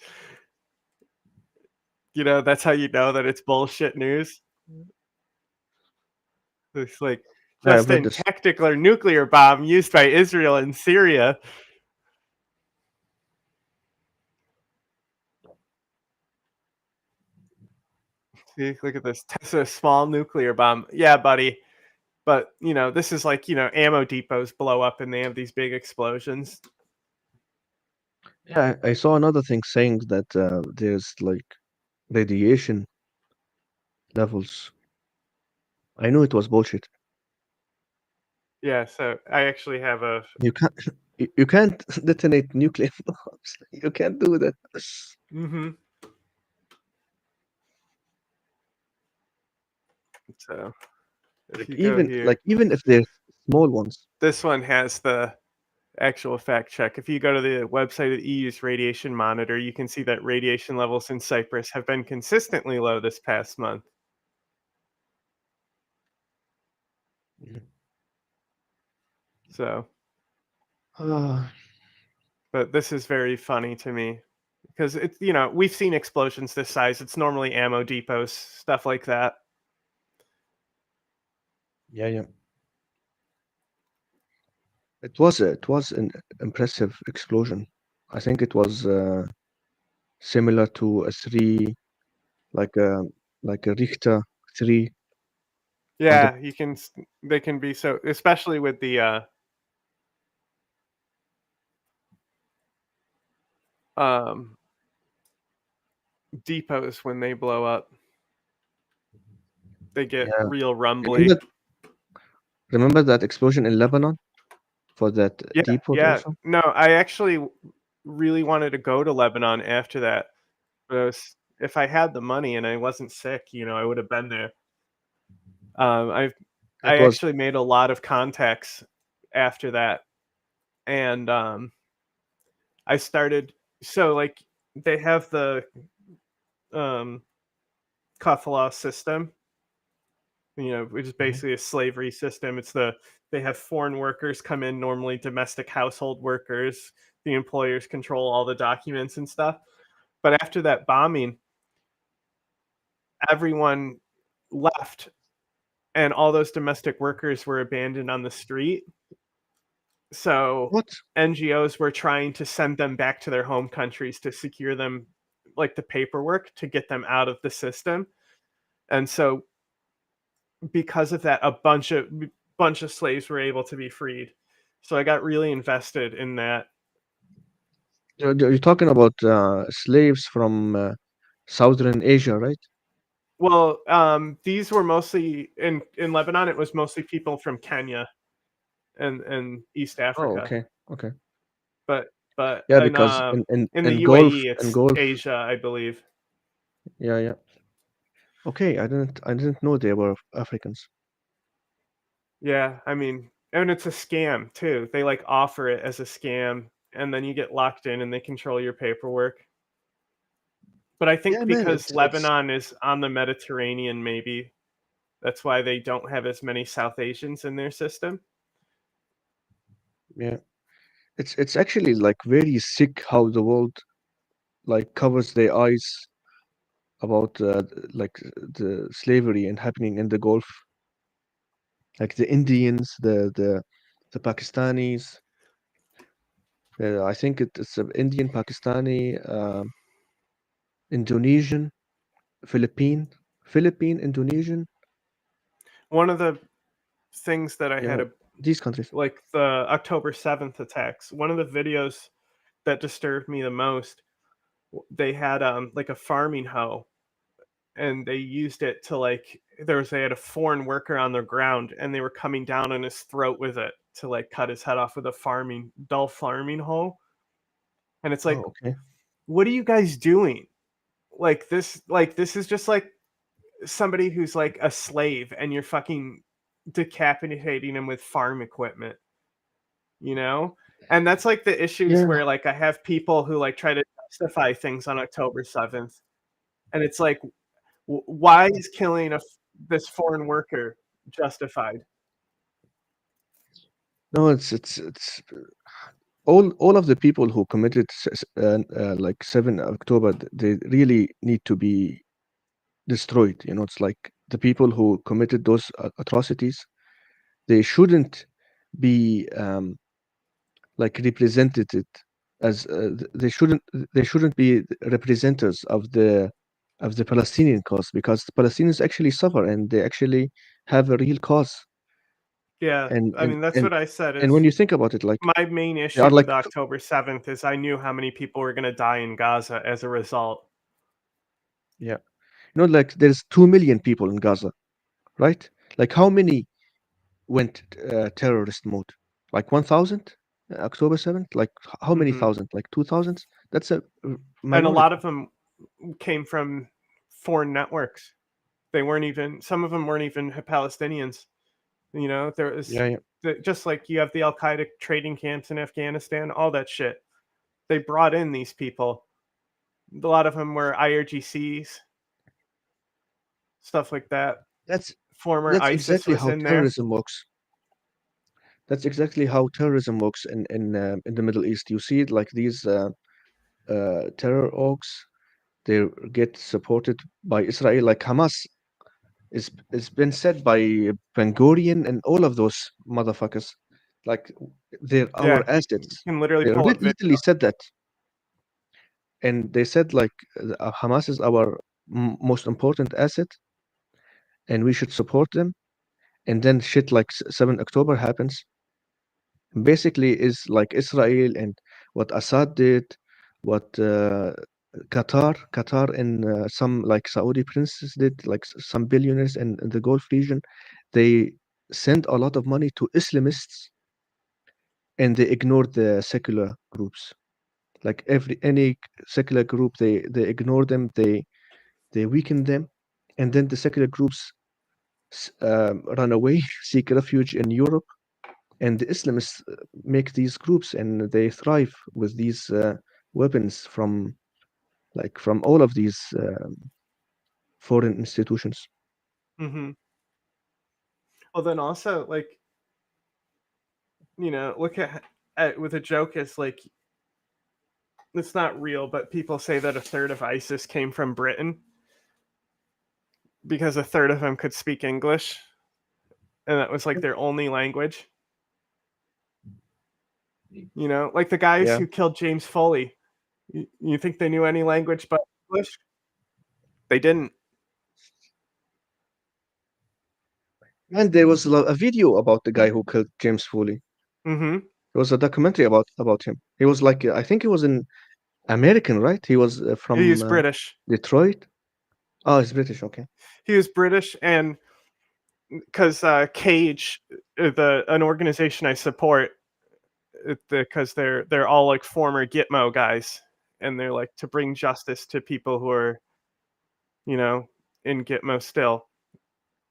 you know, that's how you know that it's bullshit news. It's like
Yeah, I've
just
read
in
this.
tactical nuclear bomb used by Israel in Syria. See, look at this. Test a small nuclear bomb. Yeah, buddy. But you know, this is like, you know, ammo depots blow up and they have these big explosions.
Yeah, I saw another thing saying that there's like radiation levels. I knew it was bullshit.
Yeah, so I actually have a.
You can't you can't detonate nuclear bombs. You can't do that.
Mm-hmm. So if
Like
you go here,
even if they're small ones.
this one has the actual fact check. If you go to the website of the EU's radiation monitor, you can see that radiation levels in Cyprus have been consistently low this past month.
Mhm.
So,
Ah,
but this is very funny to me because it's, you know, we've seen explosions this size. It's normally ammo depots, stuff like that.
yeah, yeah. It was an impressive explosion. I think it was similar to a three, like a like a Richter 3 on the.
Yeah, you can. They can be so, especially with the um, depots when they blow up. They get
Yeah.
real rumbly.
Remember remember that explosion in Lebanon for that
Yeah,
depot
yeah.
also?
No, I actually really wanted to go to Lebanon after that. But if I had the money and I wasn't sick, you know, I would have been there. I
It
I
was.
actually made a lot of contacts after that, and I started. So like they have the um, kafala system, you know, which is
Mhm.
basically a slavery system. It's the they have foreign workers come in, normally domestic household workers. The employers control all the documents and stuff. But after that bombing, everyone left and all those domestic workers were abandoned on the street. So
What?
NGOs were trying to send them back to their home countries to secure them, like the paperwork to get them out of the system. And so because of that, a bunch of slaves were able to be freed. So I got really invested in that.
You're talking about slaves from Southern Asia, right?
Well, these were mostly in Lebanon. It was mostly people from Kenya and East
Oh,
Africa.
okay. Okay.
But
Yeah, because
in the
in
UAE,
In
it's
Gulf,
Asia, I believe.
yeah, yeah. Okay, I didn't know they were Africans.
Yeah, I mean, and it's a scam too. They like offer it as a scam, and then you get locked in, and they control your paperwork. But I
Yeah,
think
man,
because
it's
Lebanon is on the Mediterranean, maybe that's why they don't have as many South Asians in their system.
yeah, it's actually like very sick how the world like covers their eyes about like the slavery and happening in the Gulf, like the Indians, the the Pakistanis. I think it's Indian, Pakistani, Indonesian, Philippine, Indonesian.
One of the things that I had
Yeah,
a
these countries.
like the October 7th attacks, one of the videos that disturbed me the most, they had like a farming hoe, and they used it to like they had a foreign worker on the ground, and they were coming down on his throat with it to like cut his head off with a dull farming hoe. And it's like,
Oh, okay.
what are you guys doing? Like this is just like somebody who's like a slave, and you're fucking decapitating him with farm equipment, you know? And that's like the issues
Yeah.
where like I have people who like try to justify things on October 7th, and it's like, why is killing this foreign worker justified?
No, it's all of the people who committed like 7 October, they really need to be destroyed. You know, it's like the people who committed those atrocities, they shouldn't be like represented it as they shouldn't be representatives of the Palestinian cause, because the Palestinians actually suffer and they actually have a real cause.
Yeah,
And
I mean, that's what I said
and when
is
you think about it, like
my main
they are
issue
like
with October 7th is I knew how many people were gonna die in Gaza as a result.
yeah, you know, like there's 2 million people in Gaza, right? Like how many went terrorist mode? Like 1,000 October 7th? Like how many
Mhm.
thousand? Like 2,000? That's a
And a lot of
minority.
them came from foreign networks. They weren't even some of them weren't even Palestinians, you know? There was
Yeah, yeah.
just like you have the Al-Qaeda trading camps in Afghanistan, all that shit. They brought in these people. A lot of them were IRGCs, stuff like that.
That's
Former
that's
ISIS
exactly
was
how
in there.
terrorism works. That's exactly how terrorism works in the Middle East. You see it like these terror orgs. They get supported by Israel, like Hamas. It's been said by Ben Gurion and all of those motherfuckers. Like they're our
Yeah, you
assets.
can literally
They
pull up video.
literally said that, and they said like Hamas is our most important asset, and we should support them. And then shit like 7 October happens. Basically, is like Israel and what Assad did, what Qatar and some like Saudi princes did, like some billionaires in the Gulf region. They sent a lot of money to Islamists and they ignored the secular groups. Like any secular group, they ignore them, they weaken them, and then the secular groups run away, seek refuge in Europe, and the Islamists make these groups and they thrive with these weapons from all of these foreign institutions.
Mhm. Well, then also, like, look at with a joke as like it's not real, but people say that a third of ISIS came from Britain because a third of them could speak English, and that was like their only language. Like the guys
Yeah,
who killed James Foley. You think they knew any language but English? They didn't.
and there was a video about the guy who killed James Foley.
Hmm.
There was a documentary about him. He was like I think he was an American, right? He was
He
from
was British.
Detroit. Oh, he's British. Okay.
He was British, and because Cage, an organization I support, because they're all like former Gitmo guys, and they're like to bring justice to people who are you know in Gitmo still,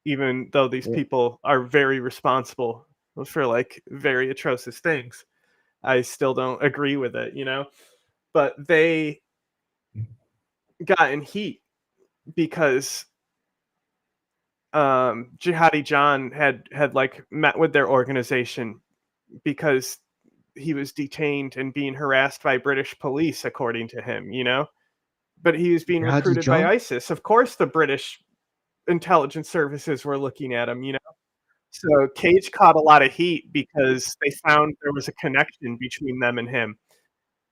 even though these
Yeah.
people are very responsible for like very atrocious things. I still don't agree with it. But they got in heat because Jihadi John had like met with their organization because he was detained and being harassed by British police, according to him. But he was being
Jihadi
recruited by
John.
ISIS. Of course, the British intelligence services were looking at him. So Cage caught a lot of heat because they found there was a connection between them and him,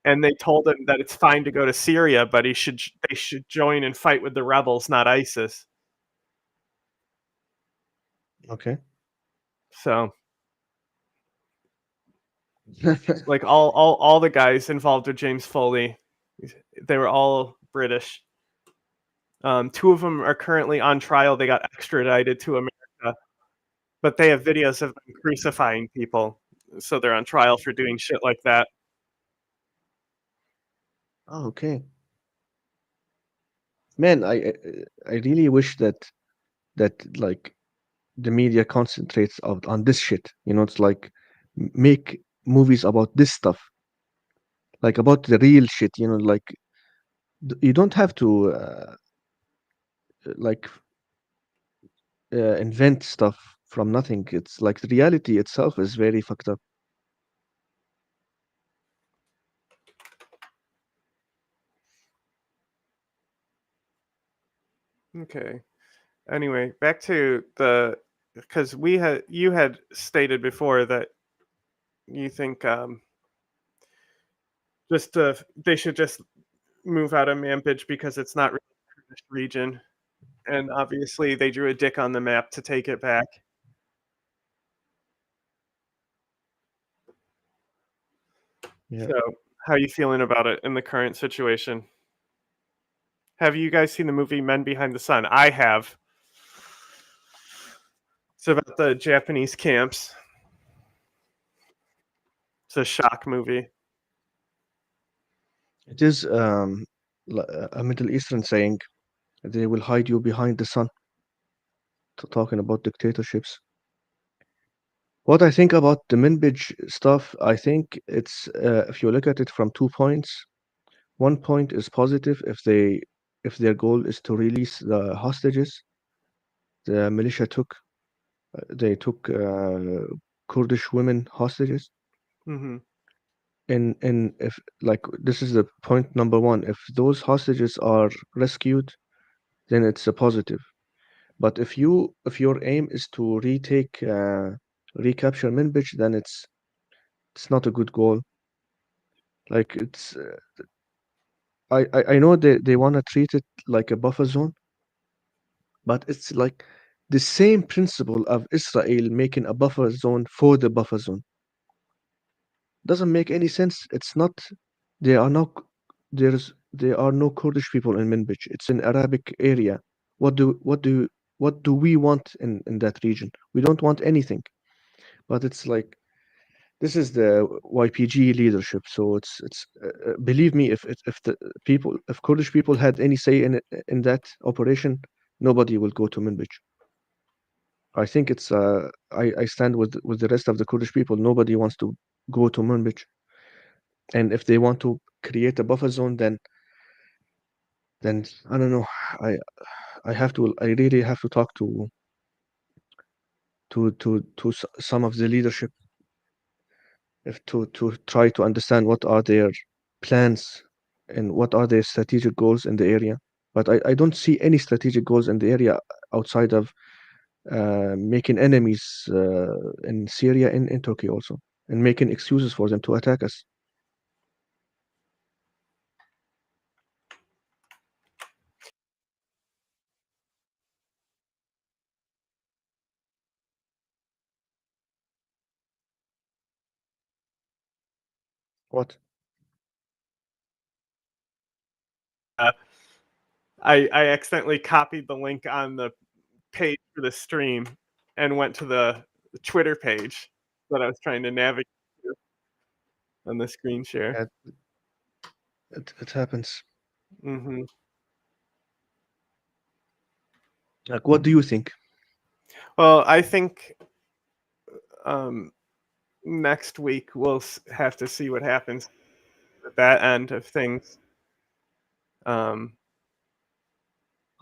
and they told him that it's fine to go to Syria, but they should join and fight with the rebels, not ISIS.
Okay.
So, like, all the guys involved with James Foley, they were all British. 2 of them are currently on trial. They got extradited to America, but they have videos of them crucifying people, so they're on trial for doing shit like that.
Oh, okay. Man, I really wish that like the media concentrates on this shit. You know, it's like make movies about this stuff, like about the real shit. You know, like you don't have to like invent stuff from nothing. It's like the reality itself is very fucked up.
Okay. Anyway, back to the because we had you had stated before that you think just they should just move out of Manbij because it's not really a Kurdish region, and obviously they drew a dick on the map to take it back.
Yeah.
So, how you feeling about it in the current situation? Have you guys seen the movie Men Behind the Sun? I have. It's about the Japanese camps. It's a shock movie.
It is a Middle Eastern saying, they will hide you behind the sun, talking about dictatorships. What I think about the Minbij stuff, I think it's if you look at it from 2 points. One point is positive if their goal is to release the hostages the militia took. They took Kurdish women hostages.
Mhm.
And if like this is the point number one, if those hostages are rescued, then it's a positive. But if your aim is to recapture Minbij, then it's not a good goal. Like it's I know they want to treat it like a buffer zone, but it's like the same principle of Israel making a buffer zone for the buffer zone. Doesn't make any sense. It's not. There are no. There are no Kurdish people in Minbij. It's an Arabic area. What do we want in that region? We don't want anything. But it's like this is the YPG leadership. So it's believe me, if the people, if Kurdish people had any say in that operation, nobody will go to Minbij. I think it's I stand with the rest of the Kurdish people. Nobody wants to go to Manbij, and if they want to create a buffer zone, then I don't know. I I really have to talk to some of the leadership, if to try to understand what are their plans and what are their strategic goals in the area. But I don't see any strategic goals in the area outside of making enemies in Syria and in Turkey also, and making excuses for them to attack us. What?
Uh, I accidentally copied the link on the page for the stream and went to the Twitter page that I was trying to navigate to on the screen share.
Yeah, it happens.
Mhm.
Like, what do you think?
Well, I think, um, next week we'll have to see what happens at that end of things. Um,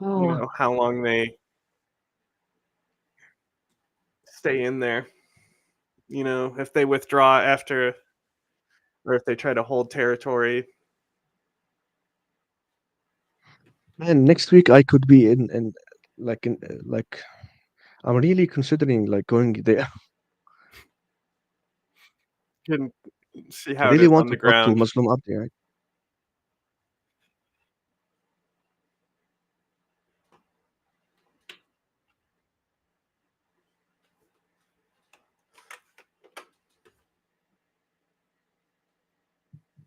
Oh,
how long they stay in there. If they withdraw after or if they try to hold territory.
man, next week I could be in like I'm really considering like going there.
You can see
I
how it
really
is
want
on
to
the
talk to
ground.
Muslim Abdi. Right?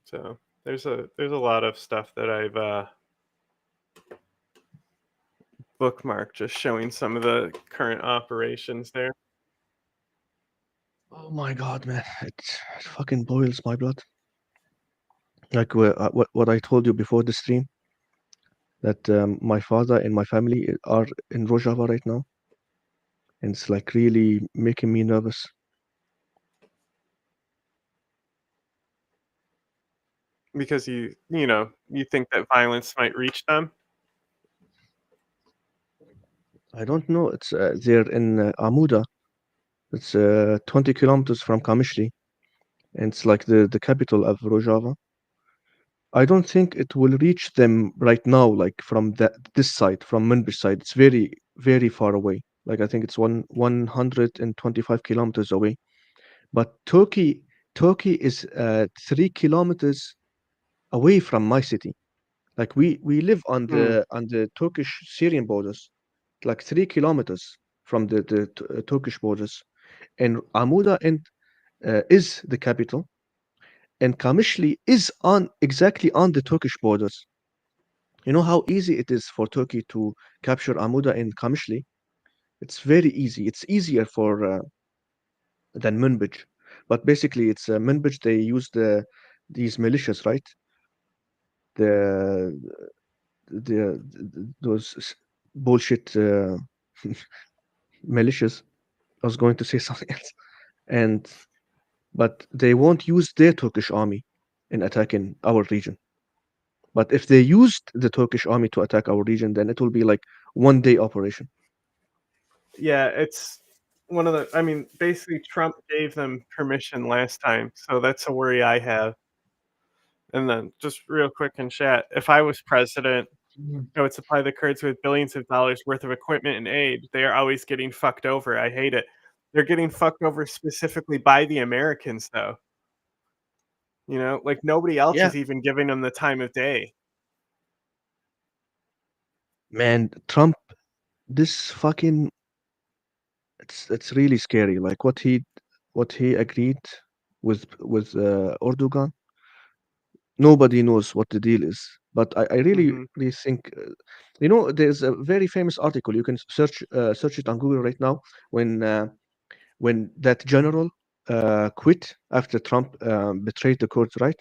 So there's a lot of stuff that I've bookmarked, just showing some of the current operations there.
Oh my God, man, it fucking boils my blood. Like what I told you before the stream, that my father and my family are in Rojava right now, and it's like really making me nervous.
Because you think that violence might reach them.
I don't know. It's they're in Amuda. It's 20 kilometers from Kamishli, and it's like the capital of Rojava. I don't think it will reach them right now, like from this side, from Manbij side. It's very, very far away. Like I think it's 125 kilometers away. But Turkey is 3 kilometers away from my city. Like we live
Mm.
on the Turkish Syrian borders, like 3 kilometers from the Turkish borders. And Amuda is the capital, and Kamishli is on exactly on the Turkish borders. You know how easy it is for Turkey to capture Amuda and Kamishli? It's very easy. It's easier for than Manbij. But basically, it's Manbij. They use these militias, right? The those bullshit militias. I was going to say something else, and but they won't use their Turkish army in attacking our region. But if they used the Turkish army to attack our region, then it will be like 1 day operation.
Yeah, it's one of the. I mean, basically, Trump gave them permission last time, so that's a worry I have. And then, just real quick in chat, if I was president,
Mhm.
I would supply the Kurds with billions of dollars worth of equipment and aid. They are always getting fucked over. I hate it. They're getting fucked over specifically by the Americans, though. Like nobody else
Yeah,
is even giving them the time of day.
man, Trump, this fucking it's really scary. Like what he agreed with Erdogan. Nobody knows what the deal is. But I really
Hmm.
really think you know there's a very famous article. You can search it on Google right now when that general quit after Trump betrayed the Kurds, right?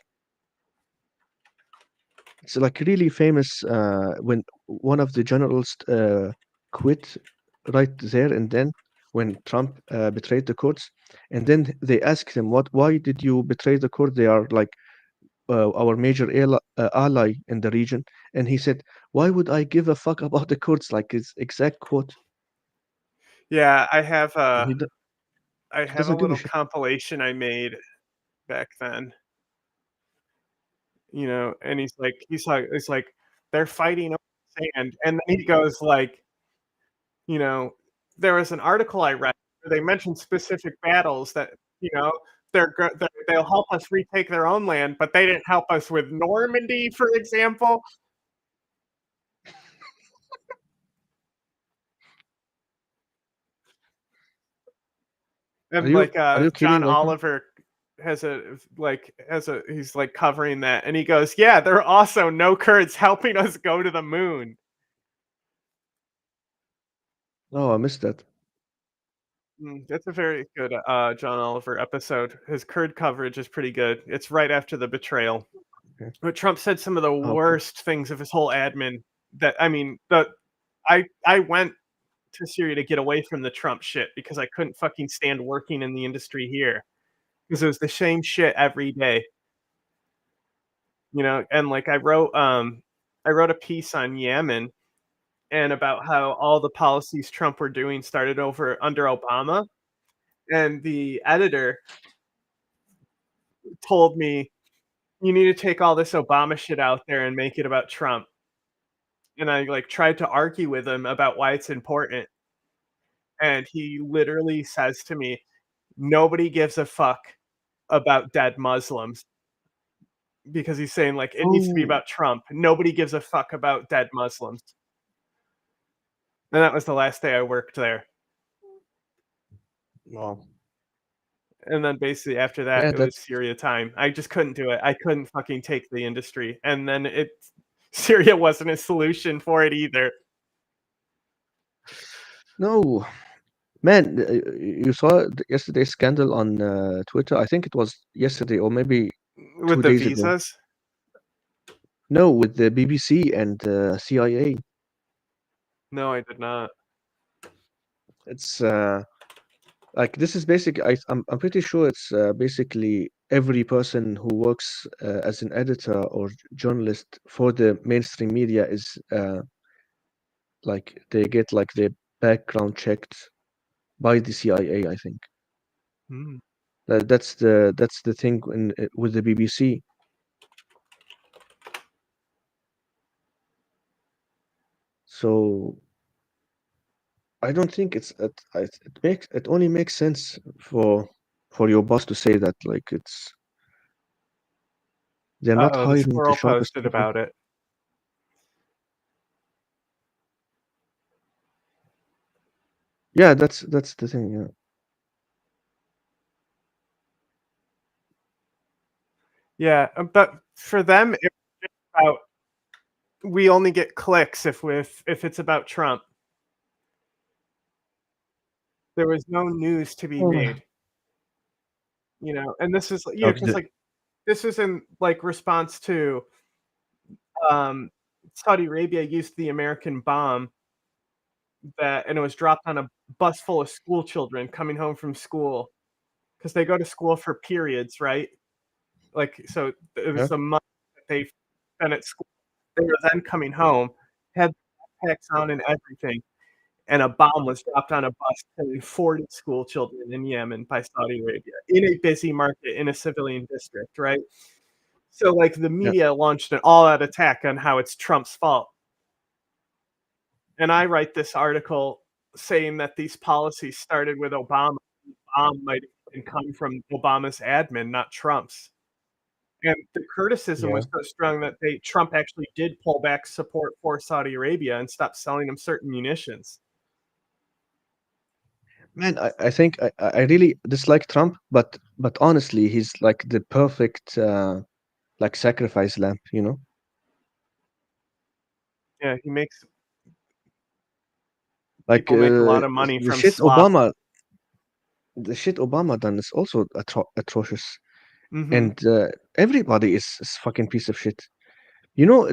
It's like really famous when one of the generals quit right there and then when Trump betrayed the Kurds, and then they asked him, "What? Why did you betray the Kurds? They are like our major ally in the region." And he said, "Why would I give a fuck about the Kurds?" Like his exact quote.
Yeah,
And
I
he
have a
doesn't give a
little
shit.
compilation I made back then. And he's like they're fighting over sand, and then he goes like, you know, there was an article I read where they mentioned specific battles that you know they'll help us retake their own land, but they didn't help us with Normandy, for example. And like
Are you
John
kidding right now?
Oliver has a he's like covering that, and he goes, "Yeah, there are also no Kurds helping us go to the moon."
Oh, I missed that.
That's a very good John Oliver episode. His Kurd coverage is pretty good. It's right after the betrayal.
Okay.
But Trump said some of the
Okay.
worst things of his whole admin. That I mean, I went to Syria to get away from the Trump shit because I couldn't fucking stand working in the industry here because it was the same shit every day. And like I wrote a piece on Yemen and about how all the policies Trump were doing started over under Obama, and the editor told me, "You need to take all this Obama shit out there and make it about Trump." And I like tried to argue with him about why it's important. and he literally says to me, "Nobody gives a fuck about dead Muslims," because he's saying, like, it needs to be
Oh,
about Trump. Nobody gives a fuck about dead Muslims. And that was the last day I worked there.
wow.
And then basically after that,
Yeah,
it was
that's
Syria time. I just couldn't do it. I couldn't fucking take the industry. And then it Syria wasn't a solution for it either
no, man. You saw yesterday's scandal on Twitter. I think it was yesterday or maybe
with
two
the
days ago.
visas.
No, with the BBC and CIA.
No, I did not.
It's like this is basic. I'm pretty sure it's basically every person who works as an editor or journalist for the mainstream media is like they get like their background checked by the CIA, I think.
Hmm.
That's the thing with the BBC. So I don't think it only makes sense for your boss to say that like they're not
Uh-oh, the
hiring the
squirrel
sharpest
posted
people.
about it.
Yeah, that's the thing. Yeah,
Yeah, but for them, it's about we only get clicks if it's about Trump. There was no news to be
oh,
made, and this is,
okay.
because like this is in like response to um Saudi Arabia used the American bomb and it was dropped on a bus full of school children coming home from school because they go to school for periods, right? Like, so it
Yeah,
was a month that they spent at school. They were then coming home, had backpacks on and everything, and a bomb was dropped on a bus killing 40 school children in Yemen by Saudi Arabia in a busy market in a civilian district, right? So, like, the
yeah,
media launched an all-out attack on how it's Trump's fault. And I write this article saying that these policies started with Obama. The bomb might have come from Obama's admin, not Trump's. And the criticism
yeah.
was so strong that Trump actually did pull back support for Saudi Arabia and stop selling them certain munitions.
Man, I think I really dislike Trump, but honestly, he's like the perfect like sacrifice lamb, you know?
Yeah, he makes
Like
people make a lot of money
the
from
shit
slop.
Obama done is also atrocious,
Mhm.
and everybody is fucking piece of shit. You know,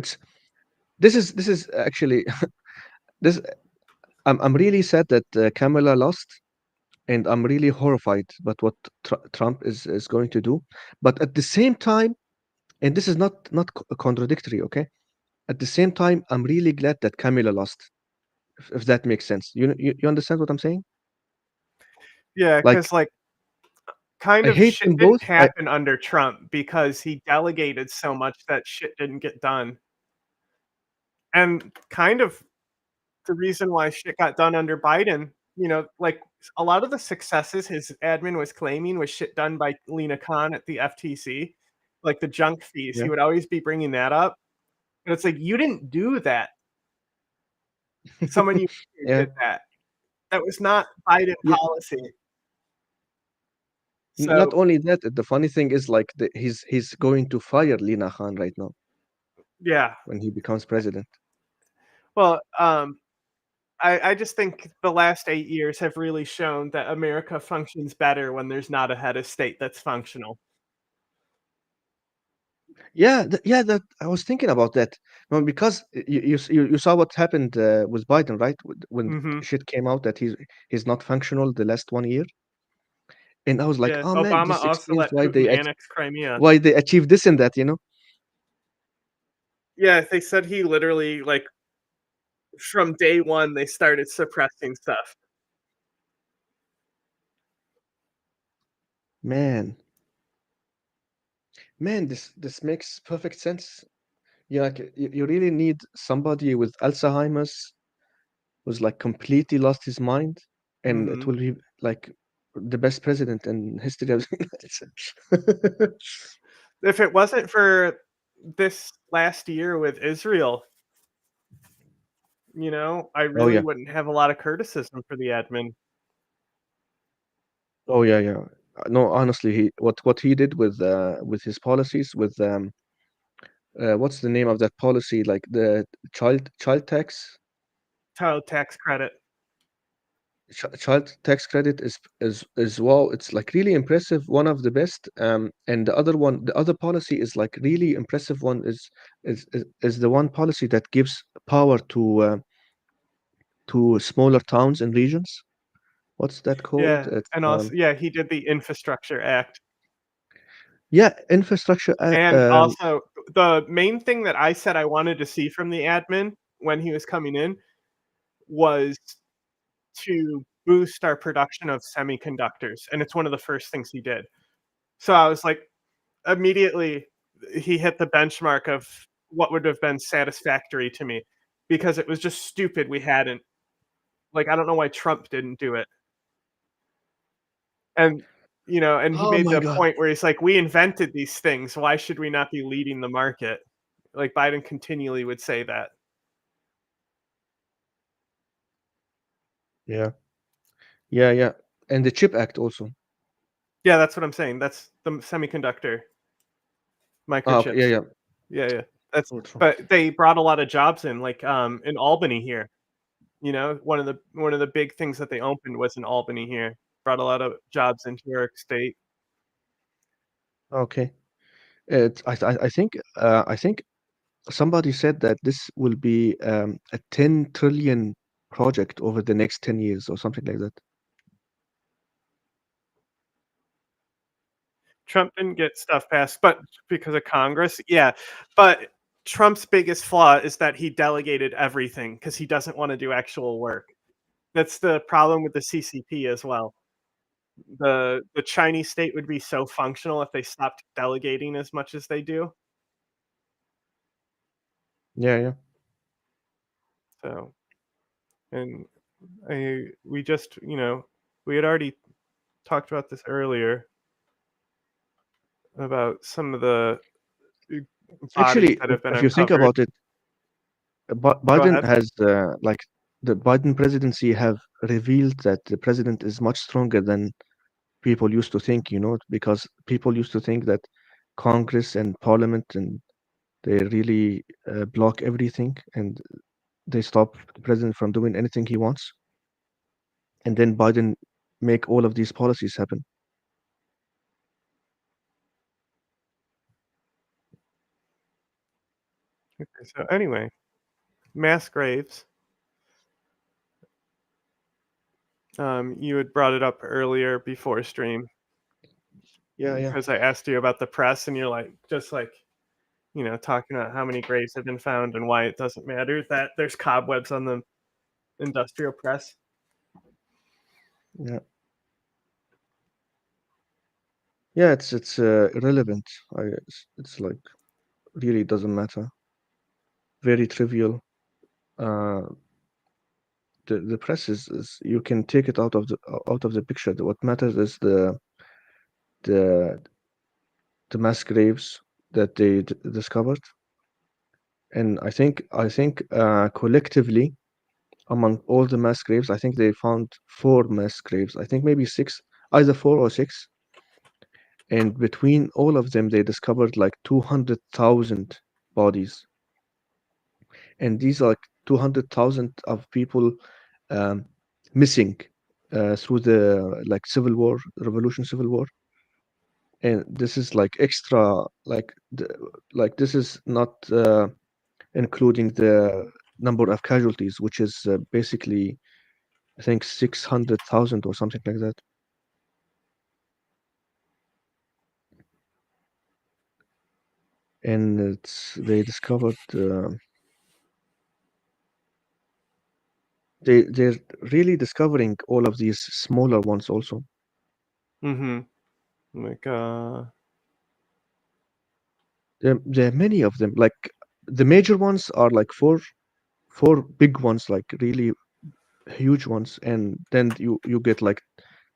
this is actually this. I'm really sad that Kamala lost, and I'm really horrified about what Trump is going to do. But at the same time, and this is not contradictory, okay? At the same time, I'm really glad that Kamala lost, if that makes sense. You understand what I'm saying?
Yeah,
Like
'cause, like, kind
I
of
hate
shit
them both.
didn't happen under Trump because he delegated so much that shit didn't get done. And kind of the reason why shit got done under Biden, like, a lot of the successes his admin was claiming was shit done by Lena Khan at the FTC, like the junk fees. He
Yeah,
would always be bringing that up. And it's like, you didn't do that. Someone you
yeah,
did that. That was not Biden
yeah.
policy.
Not
So,
only that, the funny thing is like he's going to fire Lina Khan right now
yeah.
when he becomes president.
Well, I just think the last 8 years have really shown that America functions better when there's not a head of state that's functional.
Yeah, yeah. That I was thinking about that. No, because you saw what happened with Biden, right? When
Mhm.
shit came out that he's not functional the last 1 year, and I was like,
Yeah,
oh man,
Obama
this
also
explains
let Putin annex Crimea.
why they achieved this and that.
Yeah, they said he literally, like, from day 1, they started suppressing stuff.
Man, man, this makes perfect sense. Yeah, like you really need somebody with Alzheimer's who's like completely lost his mind and it
Mhm.
will be like the best president in history of the United States.
If it wasn't for this last year with Israel, I
Oh
really
yeah,
wouldn't have a lot of criticism for the admin.
oh yeah, yeah. No, honestly, what he did with his policies with what's the name of that policy? Like the child tax.
Child tax credit.
Child tax credit is wow, it's like really impressive, one of the best. And the other one, the other policy is like really impressive one is the one policy that gives power to smaller towns and regions. What's that called?
Yeah,
It's
and also yeah, he did the Infrastructure Act.
yeah, infrastructure.
And also, the main thing that I said I wanted to see from the admin when he was coming in was to boost our production of semiconductors, and it's one of the first things he did. So I was like, immediately, he hit the benchmark of what would have been satisfactory to me, because it was just stupid we hadn't. Like, I don't know why Trump didn't do it. And, and he
Oh
made
my
the
God.
point where he's like, "We invented these things. Why should we not be leading the market?" Like, Biden continually would say that.
Yeah, yeah, yeah. And the Chip Act also.
Yeah, that's what I'm saying. That's the semiconductor
Ah, okay, yeah,
microchips.
yeah.
Yeah, yeah. That's
Oh, Trump.
but they brought a lot of jobs in, like, in Albany here. One of the big things that they opened was in Albany here. Brought a lot of jobs into New York State.
Okay. I think somebody said that this will be a 10 trillion project over the next 10 years or something like that.
Trump didn't get stuff passed, but because of Congress, yeah. But Trump's biggest flaw is that he delegated everything because he doesn't want to do actual work. That's the problem with the CCP as well. The Chinese state would be so functional if they stopped delegating as much as they do.
Yeah, yeah.
So, and we just, we had already talked about this earlier about some of the uh, bodies
Actually,
that have been
if you think
uncovered.
about it,
Go
Biden
ahead.
has like the Biden presidency have revealed that the president is much stronger than people used to think, because people used to think that Congress and Parliament and they really block everything and they stop the president from doing anything he wants. And then Biden make all of these policies happen.
Okay, so anyway, mass graves. You had brought it up earlier before stream
Yeah, yeah,
because I asked you about the press, and you're like, just like, talking about how many graves have been found and why it doesn't matter that there's cobwebs on the industrial press.
yeah, yeah. It's irrelevant. It's like really doesn't matter. Very trivial. Uh, the press is you can take it out of the picture. What matters is the the mass graves that they discovered, and I think collectively among all the mass graves, I think they found four mass graves. I think maybe six, either four or six, and between all of them, they discovered like 200,000 bodies, and these are like 200,000 of people um, missing through the like civil war, revolution, civil war. And this is like extra, like this is not including the number of casualties, which is basically, I think 600,000 or something like that. And they discovered they're really discovering all of these smaller ones also.
Mm-hmm. Like,
There are many of them. Like the major ones are like four big ones, like really huge ones, and then you get like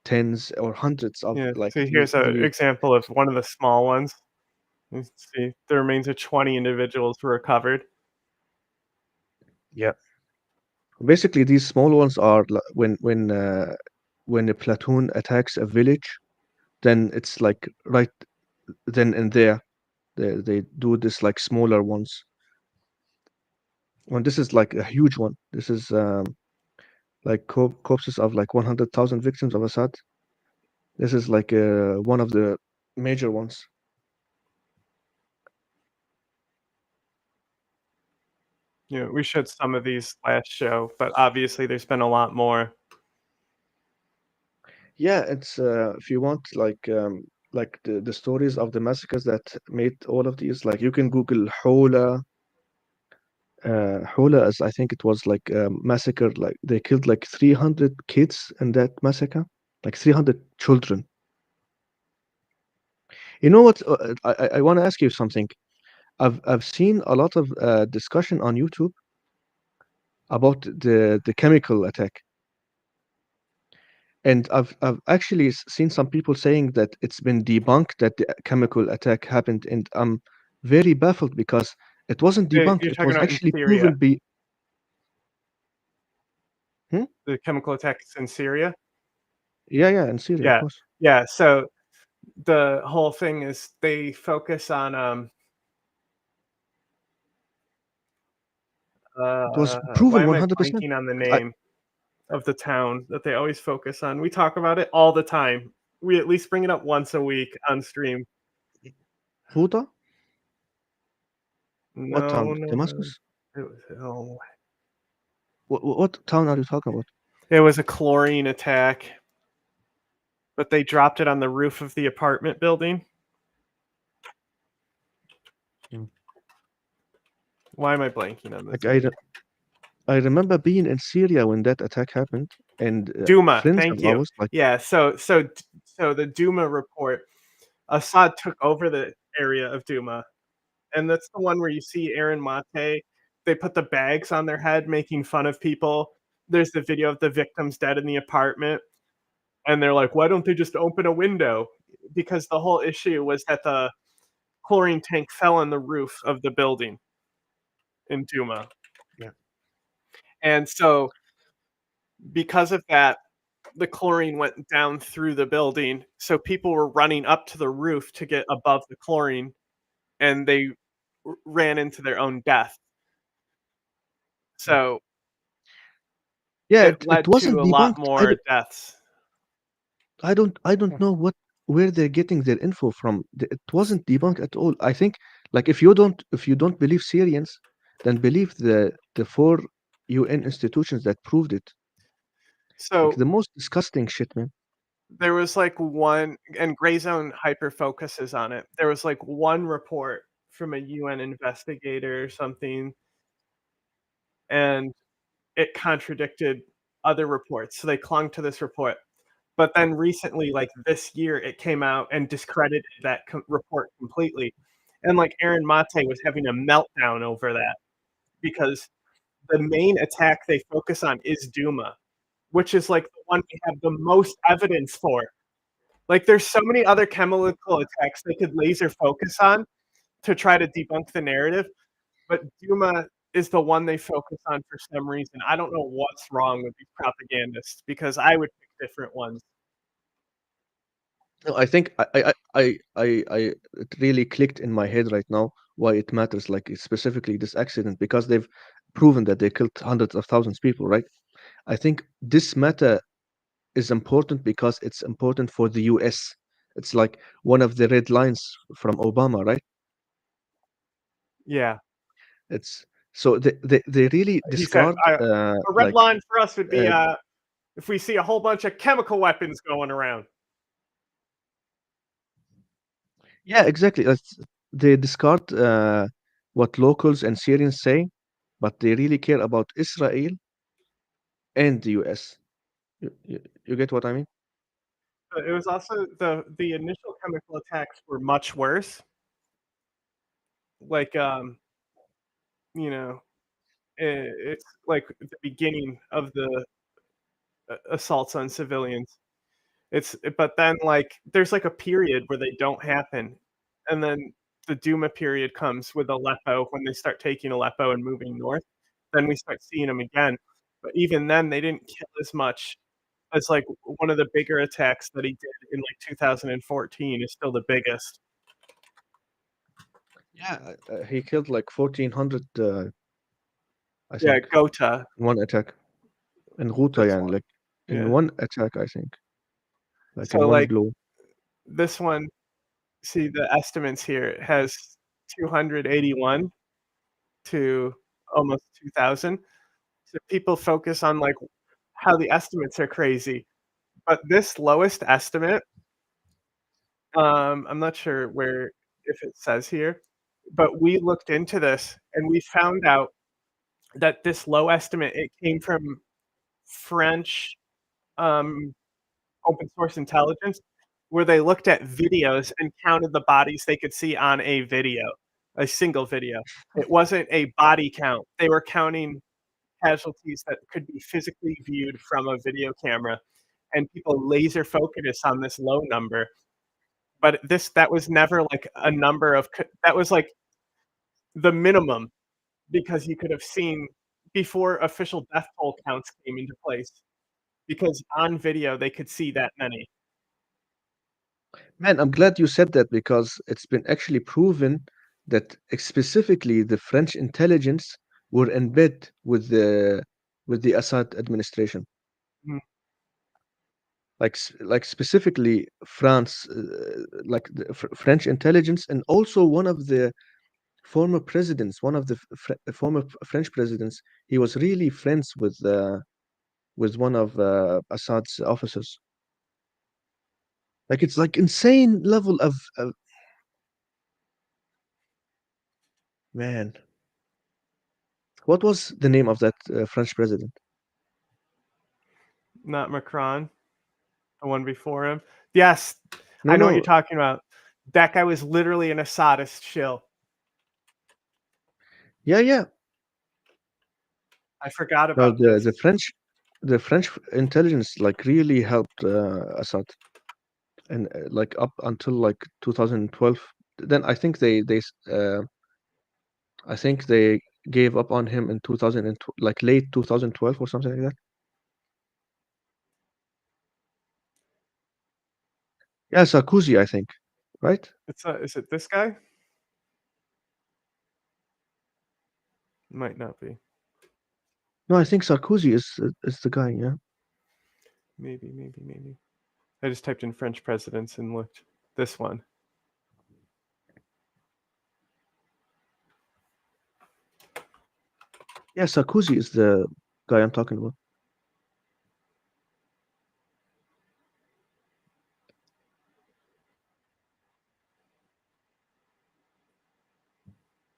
tens or hundreds of
Yeah.
like
So
the
here's an
the
example of one of the small ones. Let's see. The remains of 20 individuals were recovered.
yeah. Basically, these small ones are when a platoon attacks a village, then it's like right then and there they do this like smaller ones. When this is like a huge one, this is like corpses of like 100,000 victims of Assad. This is like one of the major ones.
You know, we showed some of these last show, but obviously there's been a lot more.
Yeah, it's if you want like the stories of the massacres that made all of these, like you can Google Hola. Hola, as I think it was like a massacre, like they killed like 300 kids in that massacre, like 300 children. You know what? I want to ask you something. I've seen a lot of discussion on YouTube about the chemical attack, and I've actually seen some people saying that it's been debunked that the chemical attack happened, and I'm very baffled because it wasn't debunked.
You're
It
talking
was
about in
actually
Syria,
proven. Be Hmm?
the chemical attacks in Syria.
Yeah, yeah, in Syria, of
Yeah.
course.
Yeah. So the whole thing is they focus on
It was proven
why am I
100%.
blanking on the
I,
name of the town that they always focus on? We talk about it all the time. We at least bring it up once a week on stream.
Huta? What
No,
town?
no, no.
Damascus?
It was, oh,
What town are you talking about?
it was a chlorine attack, but they dropped it on the roof of the apartment building.
Mm.
Why am I blanking on this
Like
name?
I remember being in Syria when that attack happened, and
Duma,
friends
thank
of
you.
ours, like,
Yeah, so the Duma report, Assad took over the area of Duma, and that's the one where you see Aaron Mate, they put the bags on their head making fun of people. There's the video of the victims dead in the apartment, and they're like, "Why don't they just open a window?" Because the whole issue was that the chlorine tank fell on the roof of the building in Duma,
yeah,
and so because of that, the chlorine went down through the building, so people were running up to the roof to get above the chlorine, and they ran into their own death.
mm.
So
Yeah,
it
it
led
wasn't
to a lot
debunked.
more deaths.
I don't know where they're getting their info from. It wasn't debunked at all. I think like if you don't believe Syrians, then believe the four UN institutions that proved it. Like
So
the most disgusting shit, man.
there was like one, and Gray Zone hyper focuses on it. There was like one report from a UN investigator or something, and it contradicted other reports. So they clung to this report. But then recently, like this year, it came out and discredited that report completely. And like Aaron Mate was having a meltdown over that because the main attack they focus on is Duma, which is like the one we have the most evidence for. Like there's so many other chemical attacks they could laser focus on to try to debunk the narrative, but Duma is the one they focus on for some reason. I don't know what's wrong with these propagandists because I would pick different ones.
No, I think it really clicked in my head right now why it matters, like specifically this accident, because they've proven that they killed hundreds of thousands of people, right? I think this matter is important because it's important for the US. It's like one of the red lines from Obama, right?
Yeah.
It's so they really
He said,
discard
a red
like
line for us would be
uh,
if we see a whole bunch of chemical weapons going around.
yeah, exactly. They discard what locals and Syrians say, but they really care about Israel and the US. You get what I mean?
But it was also the initial chemical attacks were much worse. Like, you know, it's like the beginning of the assaults on civilians. But then like there's like a period where they don't happen, and then the Duma period comes with Aleppo when they start taking Aleppo and moving north. Then we start seeing them again. But even then, they didn't kill as much as like one of the bigger attacks that he did in like 2014 is still the biggest.
Yeah, he killed like 1,400, I
Yeah,
think,
Gotha.
in one attack. In Ghouta,
This
yeah,
one.
like in
Yeah.
one attack, I think, like in
So
one
like
blow.
this one, see the estimates here. It has 281 to almost 2,000. So people focus on like how the estimates are crazy. But this lowest estimate, I'm not sure where if it says here, but we looked into this and we found out that this low estimate it came from French um, open source intelligence, where they looked at videos and counted the bodies they could see on a video, a single video. It wasn't a body count. They were counting casualties that could be physically viewed from a video camera, and people laser focus on this low number. But that was never like a number of that was like the minimum because you could have seen before official death toll counts came into place because on video they could see that many.
Man, I'm glad you said that because it's been actually proven that specifically the French intelligence were in bed with the Assad administration.
Mm,
Like specifically France, like the French intelligence, and also one of the former presidents, one of the former French presidents, he was really friends with one of Assad's officers. Like it's like insane level of man. What was the name of that French president?
not Macron, the one before him. Yes,
No,
I know what you're
no.
talking about. That guy was literally an Assadist shill.
Yeah, yeah.
I forgot
No,
about this.
the French intelligence like really helped Assad, and like up until like 2012. Then I think they gave up on him in 2000 and like late 2012 or something like that. Yeah, Sarkozy, I think, right?
Is it this guy? Might not be.
No, I think Sarkozy is the guy. Yeah.
Maybe. I just typed in French presidents and looked. This one.
Yeah, Sarkozy is the guy I'm talking about.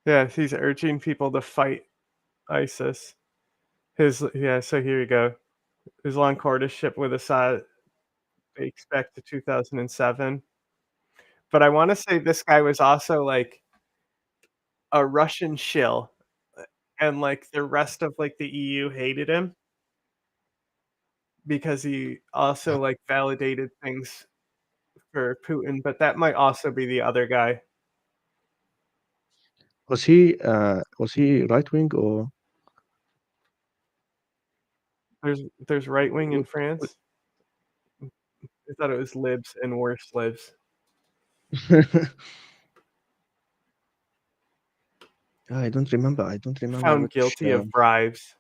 Yeah, he's urging people to fight ISIS. So here you go. His long courtship with Assad dates back to 2007. But I want to say this guy was also like a Russian shill, and like the rest of like the EU hated him because he also like validated things for Putin. But that might also be the other guy.
Was he right wing or
There's right wing in
w- w-
France. I thought it was libs and worse libs.
I don't remember. I don't remember
Found
which.
guilty of bribes.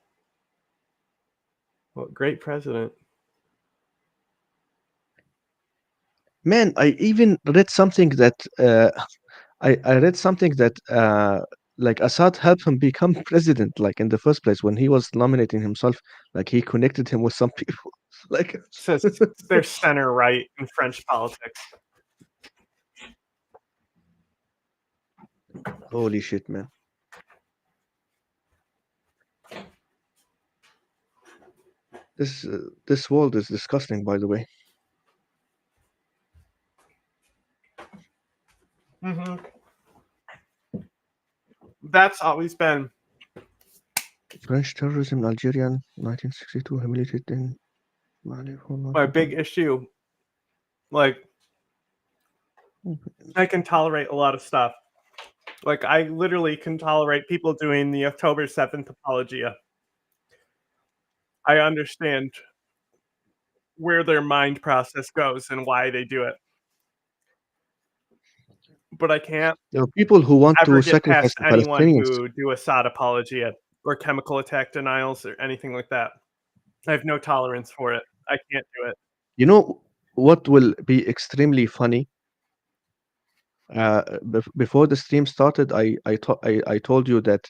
Well, great president.
Man, I even read something that I read something that like Assad helped him become president, like in the first place when he was nominating himself, like he connected him with some people. Like
Says they're center right in French politics.
holy shit, man. This world is disgusting, by the way.
Hmm. That's always been
French terrorism, Algerian, 1962, humiliated in.
My big issue, like, I can tolerate a lot of stuff. Like, I literally can tolerate people doing the October 7th apologia. I understand where their mind process goes and why they do it. But I can't
There are people who want
ever
to
get
sacrifice
past
the
anyone
Palestinians.
who do Assad apologia or chemical attack denials or anything like that. I have no tolerance for it. I can't do it.
You know what will be extremely funny? Before the stream started, I told you that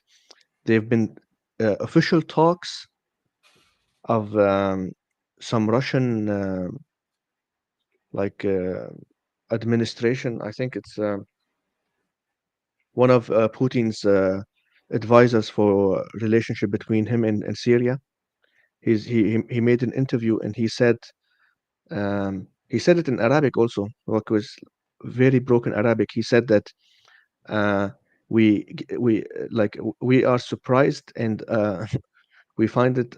there've been official talks of some Russian like administration. I think it's one of Putin's advisors for relationship between him and Syria. He made an interview and he said it in Arabic also, like was very broken Arabic. He said that uh, we are surprised and we find it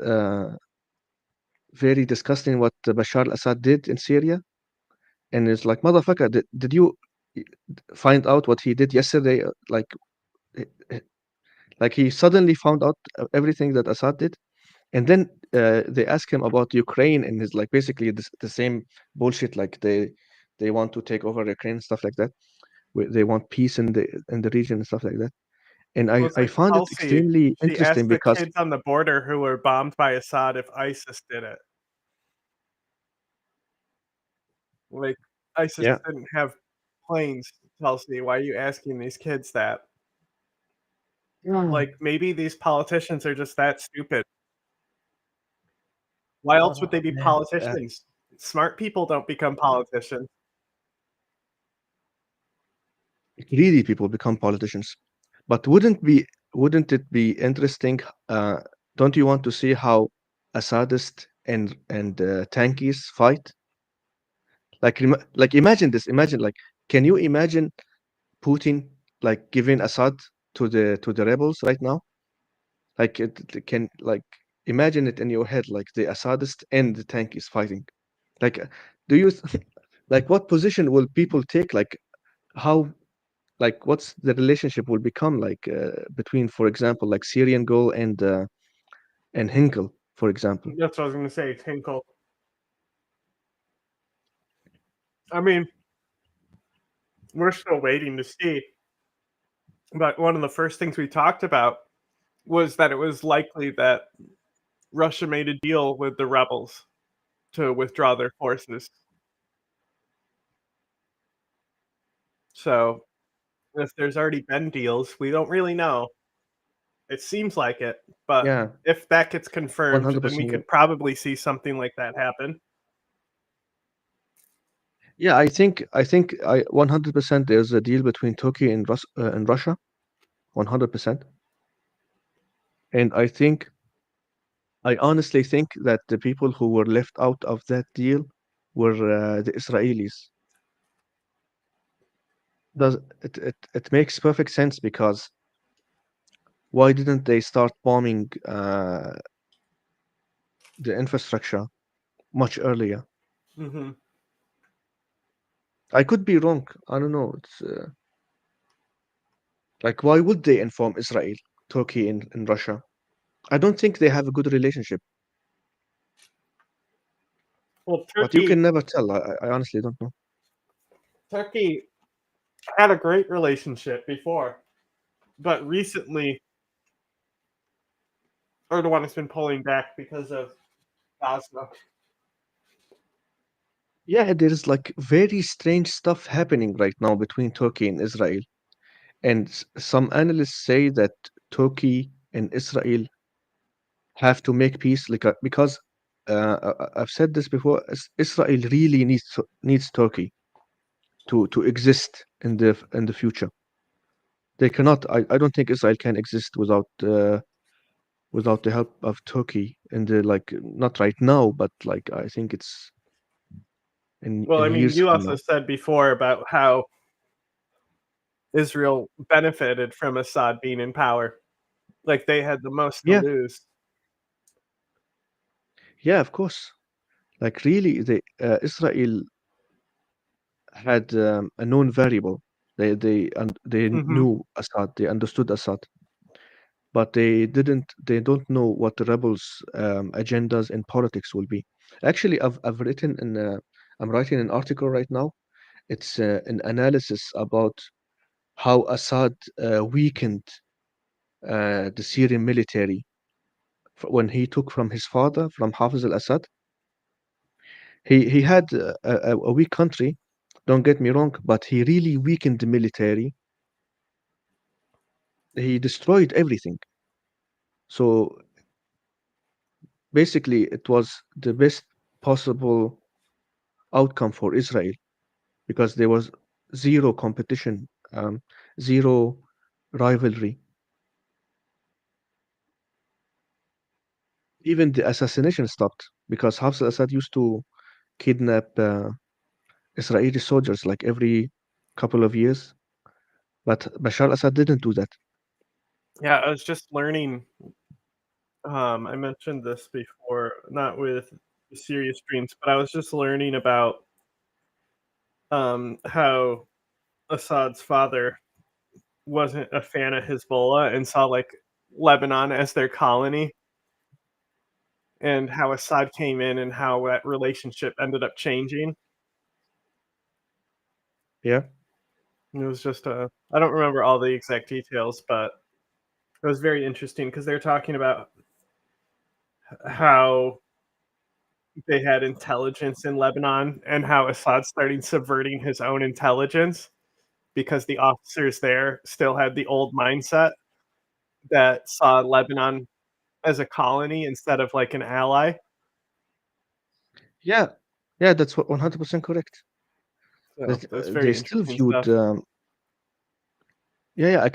very disgusting what Bashar al-Assad did in Syria. And it's like, motherfucker, did you find out what he did yesterday? Eh, eh, like he suddenly found out everything that Assad did. And then they ask him about Ukraine, and he's like basically the same bullshit. Like they want to take over Ukraine, stuff like that. They want peace in the region and stuff like that. And
Well, it's
I
like
found it
Kelsey.
extremely
She
interesting
asked the
because
kids on the border who were bombed by Assad if ISIS did it. Like, ISIS
yeah,
didn't have planes, Kelsey. Why are you asking these kids that?
yeah,
Like, maybe these politicians are just that stupid. Why else would they be
man,
politicians? Smart people don't become politicians.
greedy people become politicians. But wouldn't it be interesting? Uh, don't you want to see how Assadist and tankies fight? Like imagine this. Imagine like, can you imagine Putin like giving Assad to the rebels right now? Like it can like imagine it in your head, like the Assadist and the tank is fighting. Like, do you like what position will people take? Like how like what's the relationship will become like between, for example, like Syrian Goal and Hinkel, for example.
That's what I was gonna say, Tinkle. I mean, we're still waiting to see. But one of the first things we talked about was that it was likely that Russia made a deal with the rebels to withdraw their forces. So if there's already been deals, we don't really know. It seems like it, but
Yeah,
if that gets confirmed, then we
100%.
could probably see something like that happen.
Yeah, I 100% there's a deal between Turkey and Russia, 100%. And I honestly think that the people who were left out of that deal were the Israelis. It makes perfect sense because why didn't they start bombing the infrastructure much earlier?
Hmm.
I could be wrong. I don't know. It's like why would they inform Israel, Turkey, and Russia? I don't think they have a good relationship,
Well,
but you
Turkey
can never tell. I honestly don't know.
Turkey had a great relationship before, but recently Erdogan has been pulling back because of Gaza.
Yeah, there's like very strange stuff happening right now between Turkey and Israel. And some analysts say that Turkey and Israel have to make peace, like because I've said this before. Israel really needs Turkey to exist in the future. They cannot. I don't think Israel can exist without the help of Turkey in the like not right now, but like I think it's
Well,
in
I mean,
years
you
from
also
now.
said before about how Israel benefited from Assad being in power. Like they had the most to
Yeah,
lose.
yeah, of course. Like really, Israel had a known variable. They
Hmm.
knew Assad. They understood Assad, but they don't know what the rebels' agendas in politics will be. Actually, I've written in I'm writing an article right now. It's an analysis about how Assad weakened the Syrian military when he took from his father, from Hafiz al-Assad. He had a weak country, don't get me wrong, but he really weakened the military. He destroyed everything. So basically, it was the best possible outcome for Israel because there was zero competition, zero rivalry. Even the assassination stopped because Hafez al-Assad used to kidnap Israeli soldiers like every couple of years, but Bashar al-Assad didn't do that.
Yeah, I was just learning. I mentioned this before, not with serious dreams, but I was just learning about how Assad's father wasn't a fan of Hezbollah and saw like Lebanon as their colony, and how Assad came in and how that relationship ended up changing.
Yeah,
And it was just I don't remember all the exact details, but it was very interesting because they're talking about how they had intelligence in Lebanon and how Assad started subverting his own intelligence because the officers there still had the old mindset that saw Lebanon as a colony instead of like an ally.
yeah, yeah. That's 100% correct.
So
That
that's
they
very
still
interesting
viewed.
stuff.
Yeah, yeah. I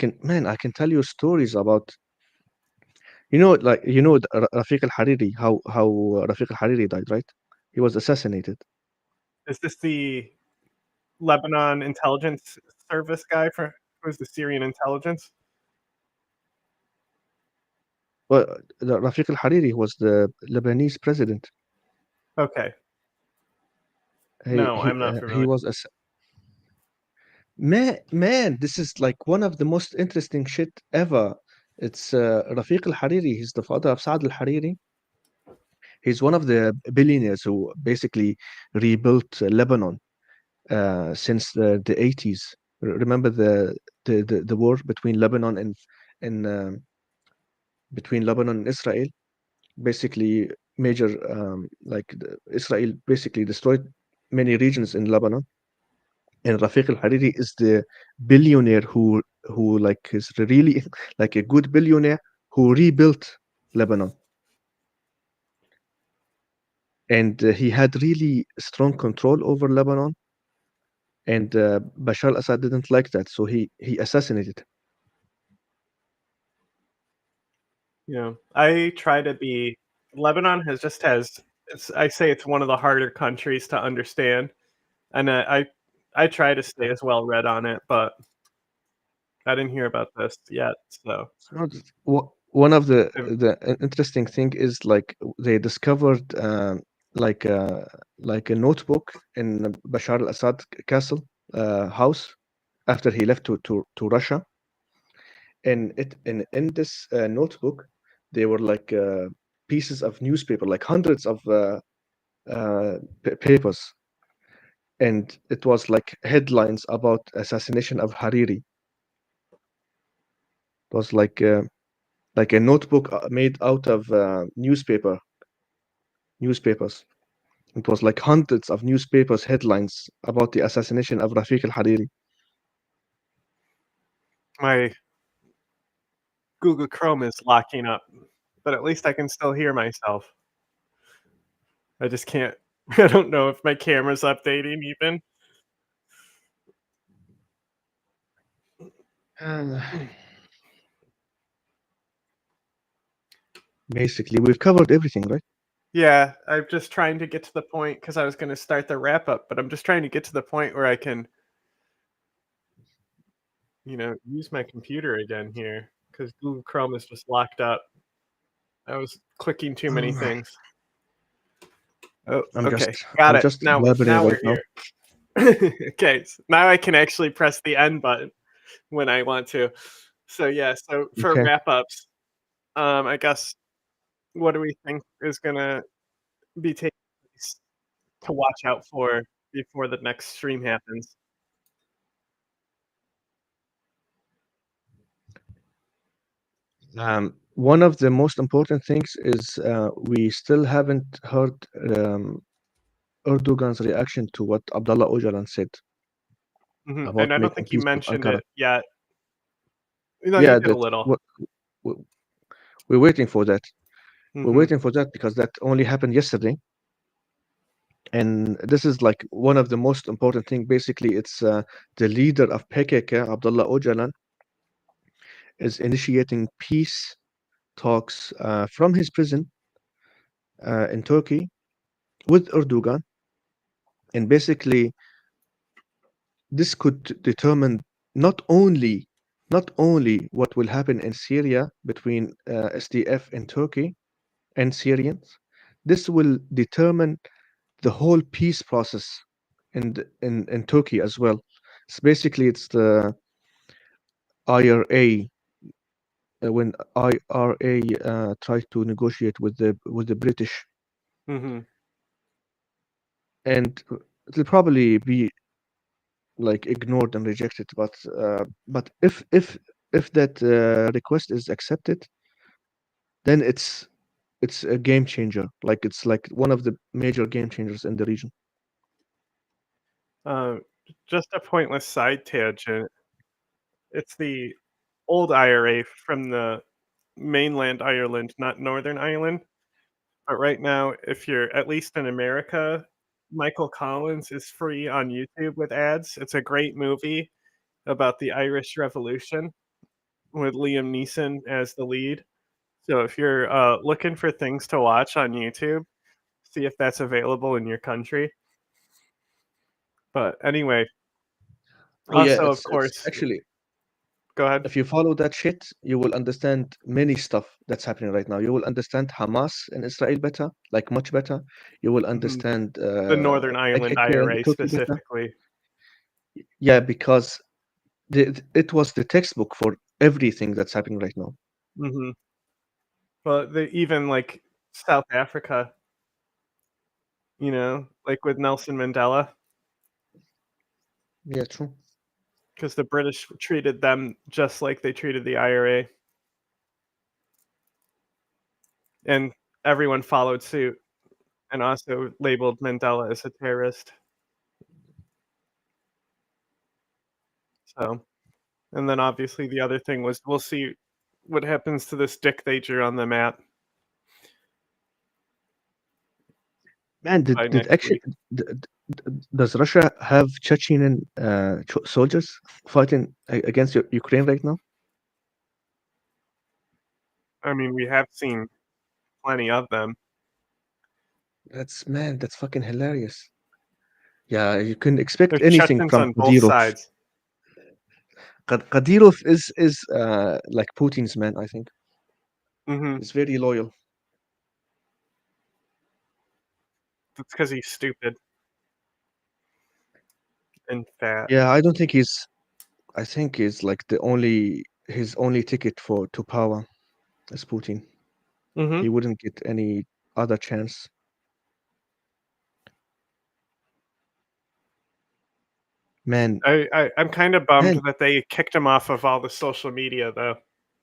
can tell you stories about. Rafiq al-Hariri. How Rafiq al-Hariri died, right? He was assassinated.
Is this the Lebanon intelligence service guy for who's the Syrian intelligence?
Well, Rafiq al-Hariri was the Lebanese president.
Okay.
He
No,
he
I'm not
he
familiar.
was man. This is like one of the most interesting shit ever. It's Rafiq al-Hariri. He's the father of Saad al-Hariri. He's one of the billionaires who basically rebuilt Lebanon since the 80s. Remember the war between Lebanon and between Lebanon and Israel? Basically, major Israel basically destroyed many regions in Lebanon, and Rafiq al-Hariri is the billionaire who like is really like a good billionaire who rebuilt Lebanon, and he had really strong control over Lebanon. And Bashar al-Assad didn't like that, so he assassinated.
Yeah. I try to be Lebanon has I say it's one of the harder countries to understand, and I try to stay as well read on it, but I didn't hear about this yet, so
So one of
I've
the interesting thing is like they discovered like uh, like a notebook in Bashar al-Assad castle house after he left to Russia. And in this notebook, there were like pieces of newspaper, like hundreds of papers, and it was like headlines about assassination of Hariri. It was like a notebook made out of newspapers. It was like hundreds of newspapers headlines about the assassination of Rafiq al-Hariri.
my Google Chrome is locking up, but at least I can still hear myself. I just can't I don't know if my camera's updating even.
Uh, Basically, we've covered everything, right?
Yeah, I'm just trying to get to the point because I was gonna start the wrap up, but I'm just trying to get to the point where I can, use my computer again here because Google Chrome is just locked up. I was clicking too many
Oh,
things. Oh,
I'm
okay,
just
got
I'm
it.
just
Now,
blabbering
now
right
we're
now.
here. Okay, now I can actually press the end button when I want to. So yeah, so for
Okay.
wrap ups, I guess what do we think is gonna be taking place to watch out for before the next stream happens?
One of the most important things is we still haven't heard Erdogan's reaction to what Abdullah Öcalan said
And
about
I don't
making
think you
peace with
mentioned
Ankara.
it yet. No, you
Yeah,
did a
that
little.
what we're waiting for that. We're
Mhm,
waiting for that because that only happened yesterday, and this is like one of the most important thing. Basically, it's the leader of PKK, Abdullah Öcalan, is initiating peace talks from his prison in Turkey with Erdogan, and basically this could determine not only not only what will happen in Syria between SDF and Turkey and Syrians. This will determine the whole peace process in Turkey as well. It's basically it's the IRA when IRA tried to negotiate with the British,
mhm.
and it'll probably be like ignored and rejected. But if that request is accepted, then it's a game changer. Like it's like one of the major game changers in the region.
Uh, just a pointless side tangent. It's the old IRA from the mainland Ireland, not Northern Ireland. But right now, if you're at least in America, Michael Collins is free on YouTube with ads. It's a great movie about the Irish Revolution with Liam Neeson as the lead. So if you're looking for things to watch on YouTube, see if that's available in your country. But anyway,
Oh yeah,
also, of
it's
course,
actually
go ahead.
if you follow that shit, you will understand many stuff that's happening right now. You will understand Hamas in Israel better, like much better. You will
Mhm.
understand
The Northern Ireland
PKK in
IRA
Turkey better.
specifically.
Yeah, because it was the textbook for everything that's happening right now.
Mhm. But even like South Africa, like with Nelson Mandela,
Yeah, true.
because the British treated them just like they treated the IRA, and everyone followed suit and also labeled Mandela as a terrorist. So, and then obviously the other thing was we'll see what happens to this dictator on the map
Man,
by
did
next
actually
week.
does Russia have Chechen soldiers fighting against Ukraine right now?
I mean, we have seen plenty of them.
That's fucking hilarious. Yeah, you couldn't expect
There's
anything
Chechens
from
on both
Kadyrov.
sides.
Kadyrov is like Putin's man, I think.
Hmm.
He's very loyal.
That's because he's stupid and fat.
Yeah, I don't think he's. I think he's like the only his only ticket for to power is Putin.
Hmm.
He wouldn't get any other chance. Man,
I'm kind of bummed
man.
that they kicked him off of all the social media though,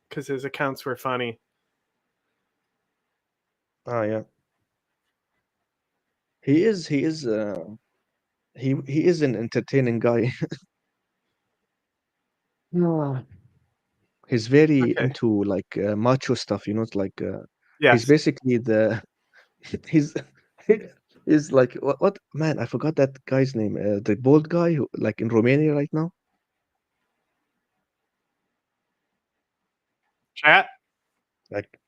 because his accounts were funny.
Oh yeah, he is. He is. He is an entertaining guy. Yeah. He's very
Okay.
into like macho stuff. You know, it's like he's
Yes.
basically the he's he's like what man? I forgot that guy's name. The bald guy who like in Romania right now.
Chat.
Like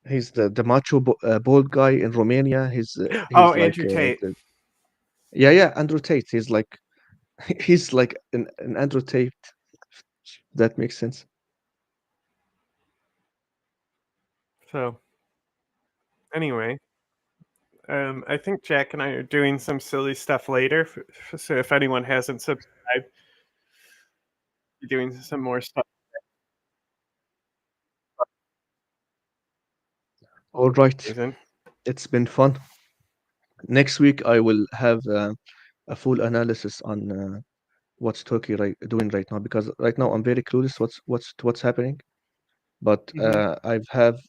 he's the macho bald guy in Romania.
Oh,
He's like
Andrew Tate.
yeah, yeah, Andrew Tate. He's like he's like an Andrew Tate. That makes sense.
So anyway, I think Jack and I are doing some silly stuff later. So if anyone hasn't subscribed, we're doing some more stuff.
All right,
Season.
it's been fun. Next week I will have a full analysis on what's Turkey doing right now, because right now I'm very clueless what's happening. But I've have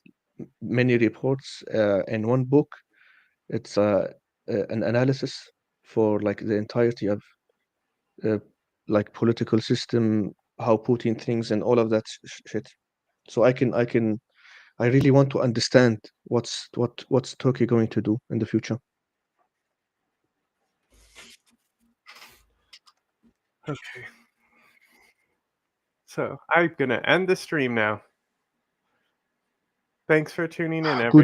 many reports in one book. It's an analysis for like the entirety of uh, like political system, how Putin thinks, and all of that shit. So I really want to understand what's Turkey going to do in the future.
Okay. So I'm gonna end the stream now. Thanks for tuning in, everyone.
Good